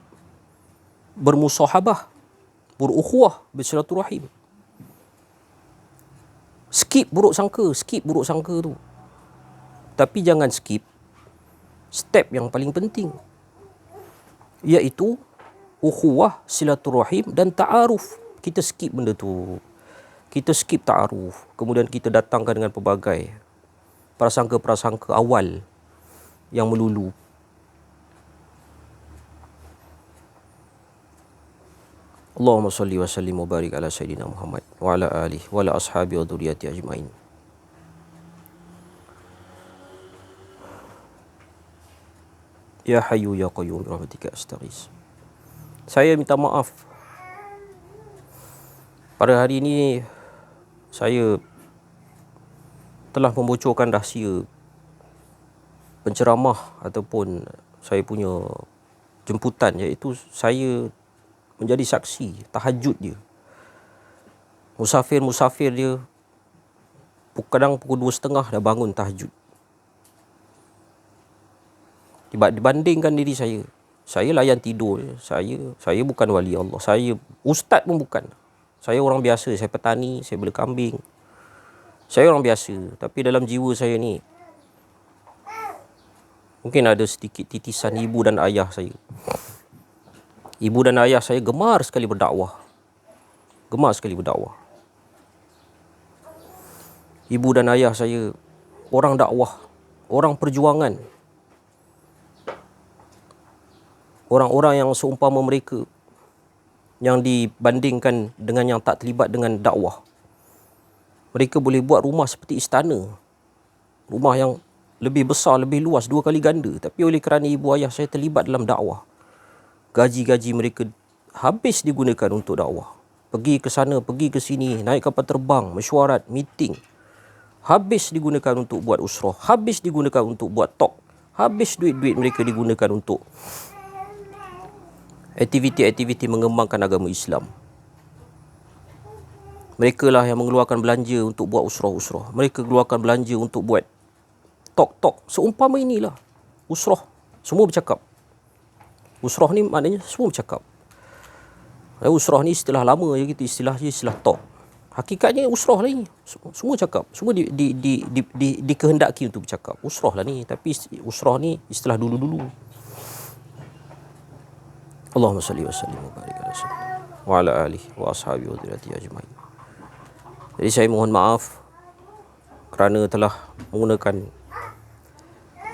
bermusahabah, berukhuwah, bersilaturahim. Skip buruk sangka tu. Tapi jangan skip step yang paling penting, iaitu ukhuwah, silaturahim dan ta'aruf. Kita skip benda tu. Kita skip ta'aruf. Kemudian kita datangkan dengan pelbagai prasangka-prasangka awal yang melulu. Allahumma salli wa sallim wa barik ala Sayyidina Muhammad wa ala alihi wa ala ashabi wa dhurriyyati ajma'in. Ya Hayyu Ya Qayyum bi rahmatika astaghis. Saya minta maaf. Pada hari ini saya telah membocorkan rahsia penceramah ataupun saya punya jemputan, iaitu saya menjadi saksi tahajud dia. Musafir dia kadang pukul 2.30 dah bangun tahajud. Dibandingkan diri saya layan tidur. Saya bukan wali Allah. Saya ustaz pun bukan. Saya orang biasa, saya petani, saya bela kambing. Saya orang biasa, tapi dalam jiwa saya ni mungkin ada sedikit titisan ibu dan ayah saya. Ibu dan ayah saya gemar sekali berdakwah. Ibu dan ayah saya orang dakwah, orang perjuangan. Orang-orang yang seumpama mereka, yang dibandingkan dengan yang tak terlibat dengan dakwah. Mereka boleh buat rumah seperti istana. Rumah yang lebih besar, lebih luas, 2 kali ganda. Tapi oleh kerana ibu ayah saya terlibat dalam dakwah, gaji-gaji mereka habis digunakan untuk dakwah. Pergi ke sana, pergi ke sini, naik kapal terbang, mesyuarat, meeting. Habis digunakan untuk buat usrah, habis digunakan untuk buat talk, habis duit-duit mereka digunakan untuk aktiviti-aktiviti mengembangkan agama Islam. Mereka lah yang mengeluarkan belanja untuk buat usrah-usrah. Mereka keluarkan belanja untuk buat talk-talk. Seumpama inilah usrah. Semua bercakap. Usrah ni maknanya semua bercakap. Usrah ni istilah lama je kita istilah talk. Hakikatnya usrah lah ni. Semua cakap. Semua dikehendaki untuk bercakap. Usrah lah ni. Tapi usrah ni istilah dulu-dulu. Allahumma salli wa sallim wa barik ala sayyidina wa ala alihi wa ashabihi wa dhurriyyatihi ajma'in. Jadi saya mohon maaf kerana telah menggunakan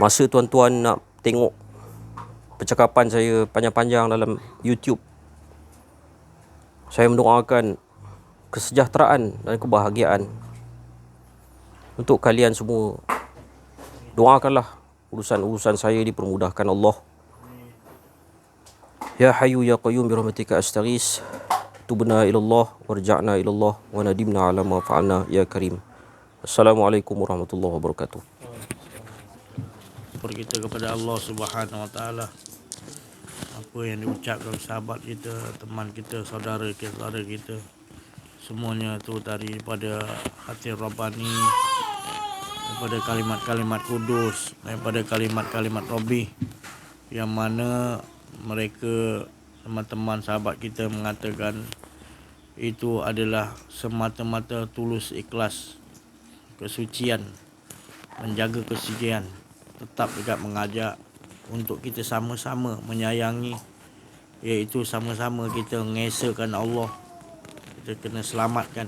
masa tuan-tuan nak tengok percakapan saya panjang-panjang dalam YouTube. Saya mendoakan kesejahteraan dan kebahagiaan untuk kalian semua. Doakanlah urusan-urusan saya dipermudahkan Allah. Ya Hayyu Ya Qayyum bi rahmatika astaghis. Tubna ilallah warja'na ilallah wa nadimna ala ma fa'alna ya Karim. Assalamualaikum warahmatullahi wabarakatuh. Kita kepada Allah Subhanahu Wa Taala. Apa yang diucapkan sahabat kita, teman kita, saudara kita, semuanya tu daripada hati Rabbani, daripada kalimat-kalimat kudus, daripada kalimat-kalimat Rabbi, yang mana mereka teman-teman sahabat kita mengatakan itu adalah semata-mata tulus ikhlas, kesucian, menjaga kesucian, tetap juga mengajak untuk kita sama-sama menyayangi, iaitu sama-sama kita mengesahkan Allah. Kita kena selamatkan,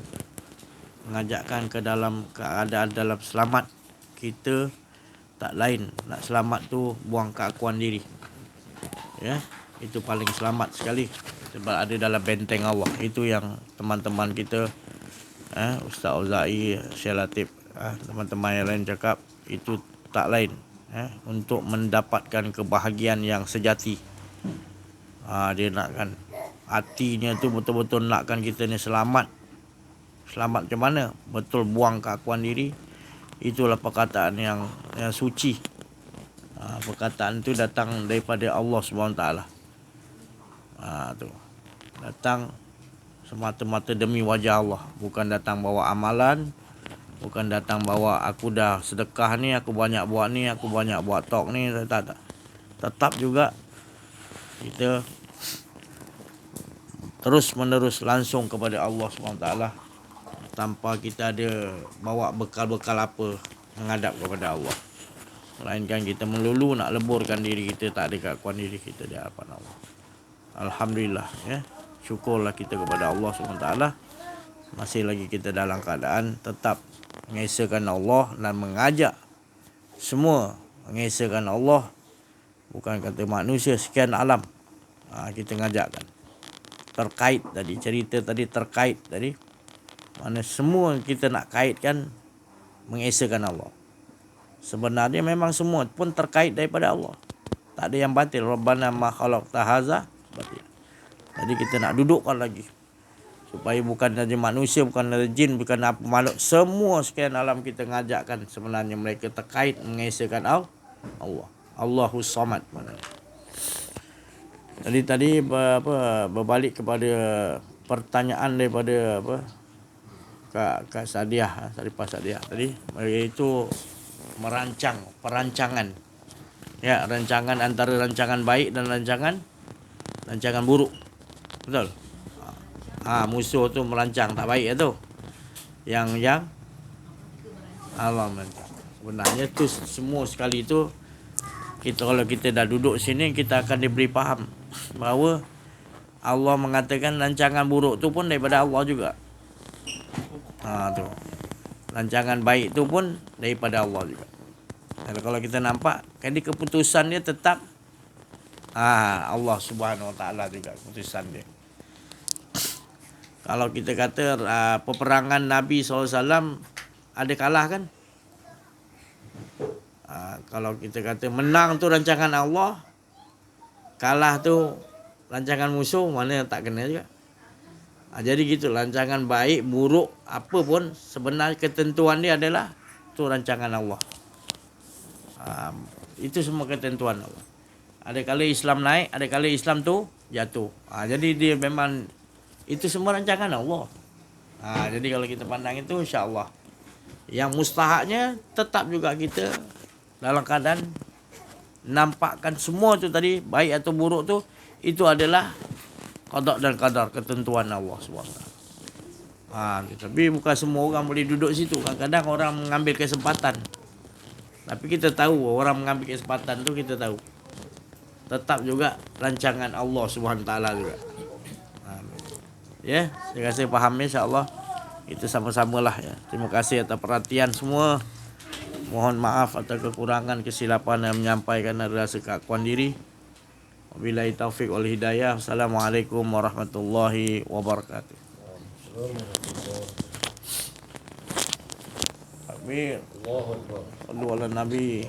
mengajakkan ke dalam keadaan dalam selamat. Kita tak lain nak selamat tu buang keakuan diri, ya, itu paling selamat sekali sebab ada dalam benteng Allah. Itu yang teman-teman kita, Ustaz Auza'i, Syekh Latif, teman-teman yang lain cakap, itu tak lain untuk mendapatkan kebahagiaan yang sejati. Dia nakkan hatinya tu betul-betul nakkan kita ni selamat. Selamat macam mana? Betul buang keakuan diri. Itulah perkataan yang suci. Perkataan tu datang daripada Allah SWT. Tu datang semata-mata demi wajah Allah, bukan datang bawa amalan, bukan datang bawa aku dah sedekah ni, aku banyak buat ni, aku banyak buat talk ni. Tak. Tetap juga kita terus menerus langsung kepada Allah SWT, tanpa kita ada bawa bekal-bekal apa menghadap kepada Allah, melainkan kita melulu nak leburkan diri kita, tak ada keakuan diri kita di hadapan Allah. Alhamdulillah, ya. Syukurlah kita kepada Allah SWT, masih lagi kita dalam keadaan tetap mengesahkan Allah dan mengajak semua mengesahkan Allah. Bukan kata manusia sekian alam, kita ngajakkan. Terkait tadi, cerita tadi terkait tadi, mana semua kita nak kaitkan mengesahkan Allah. Sebenarnya memang semua pun terkait daripada Allah, tak ada yang batil. Rabbana ma khalaqta hadza batil. Jadi kita nak dudukkan lagi supaya bukan saja manusia, bukan saja jin, bukan apa makhluk, semua sekian alam kita ngajakkan sebenarnya mereka terkait mengesahkan Allah. Allahus Samad. Jadi tadi berbalik kepada pertanyaan daripada Kak Sadiah, Saripah Sadiah tadi, iaitu merancang, perancangan. Ya, rancangan antara rancangan baik dan rancangan buruk. Betul? Musuh tu merancang tak baik tu. Yang Allah merancang. Sebenarnya tu semua sekali tu, kalau kita dah duduk sini, kita akan diberi faham bahawa Allah mengatakan rancangan buruk tu pun daripada Allah juga. Tu. Rancangan baik tu pun daripada Allah juga. Kalau kita nampak, jadi keputusan dia tetap Allah Subhanahu Wa Taala juga keputusan dia. Kalau kita kata peperangan Nabi SAW ada kalah kan? Kalau kita kata menang tu rancangan Allah, kalah tu rancangan musuh mana tak kena juga. Jadi gitu, rancangan baik, buruk, apa pun sebenarnya ketentuan dia adalah itu rancangan Allah. Itu semua ketentuan Allah. Ada kali Islam naik, ada kali Islam tu jatuh. Jadi dia memang itu semua rancangan Allah. Jadi kalau kita pandang itu, insya-Allah. Yang mustahaknya tetap juga kita dalam keadaan nampakkan semua tu tadi, baik atau buruk tu, itu adalah qada dan qadar, ketentuan Allah SWT. Tapi bukan semua orang boleh duduk situ. Kadang-kadang orang mengambil kesempatan. Tapi kita tahu orang mengambil kesempatan tu, kita tahu. Tetap juga rancangan Allah SWT juga. Ya, saya rasa faham, insya-Allah. Kita sama-samalah ya. Terima kasih atas perhatian semua. Mohon maaf atas kekurangan, kesilapan yang menyampaikan adalah kekakuan diri. Wabillahi taufiq wal hidayah. Assalamualaikum warahmatullahi wabarakatuh. Takbir. Allahu Akbar. Sallu ala Nabi.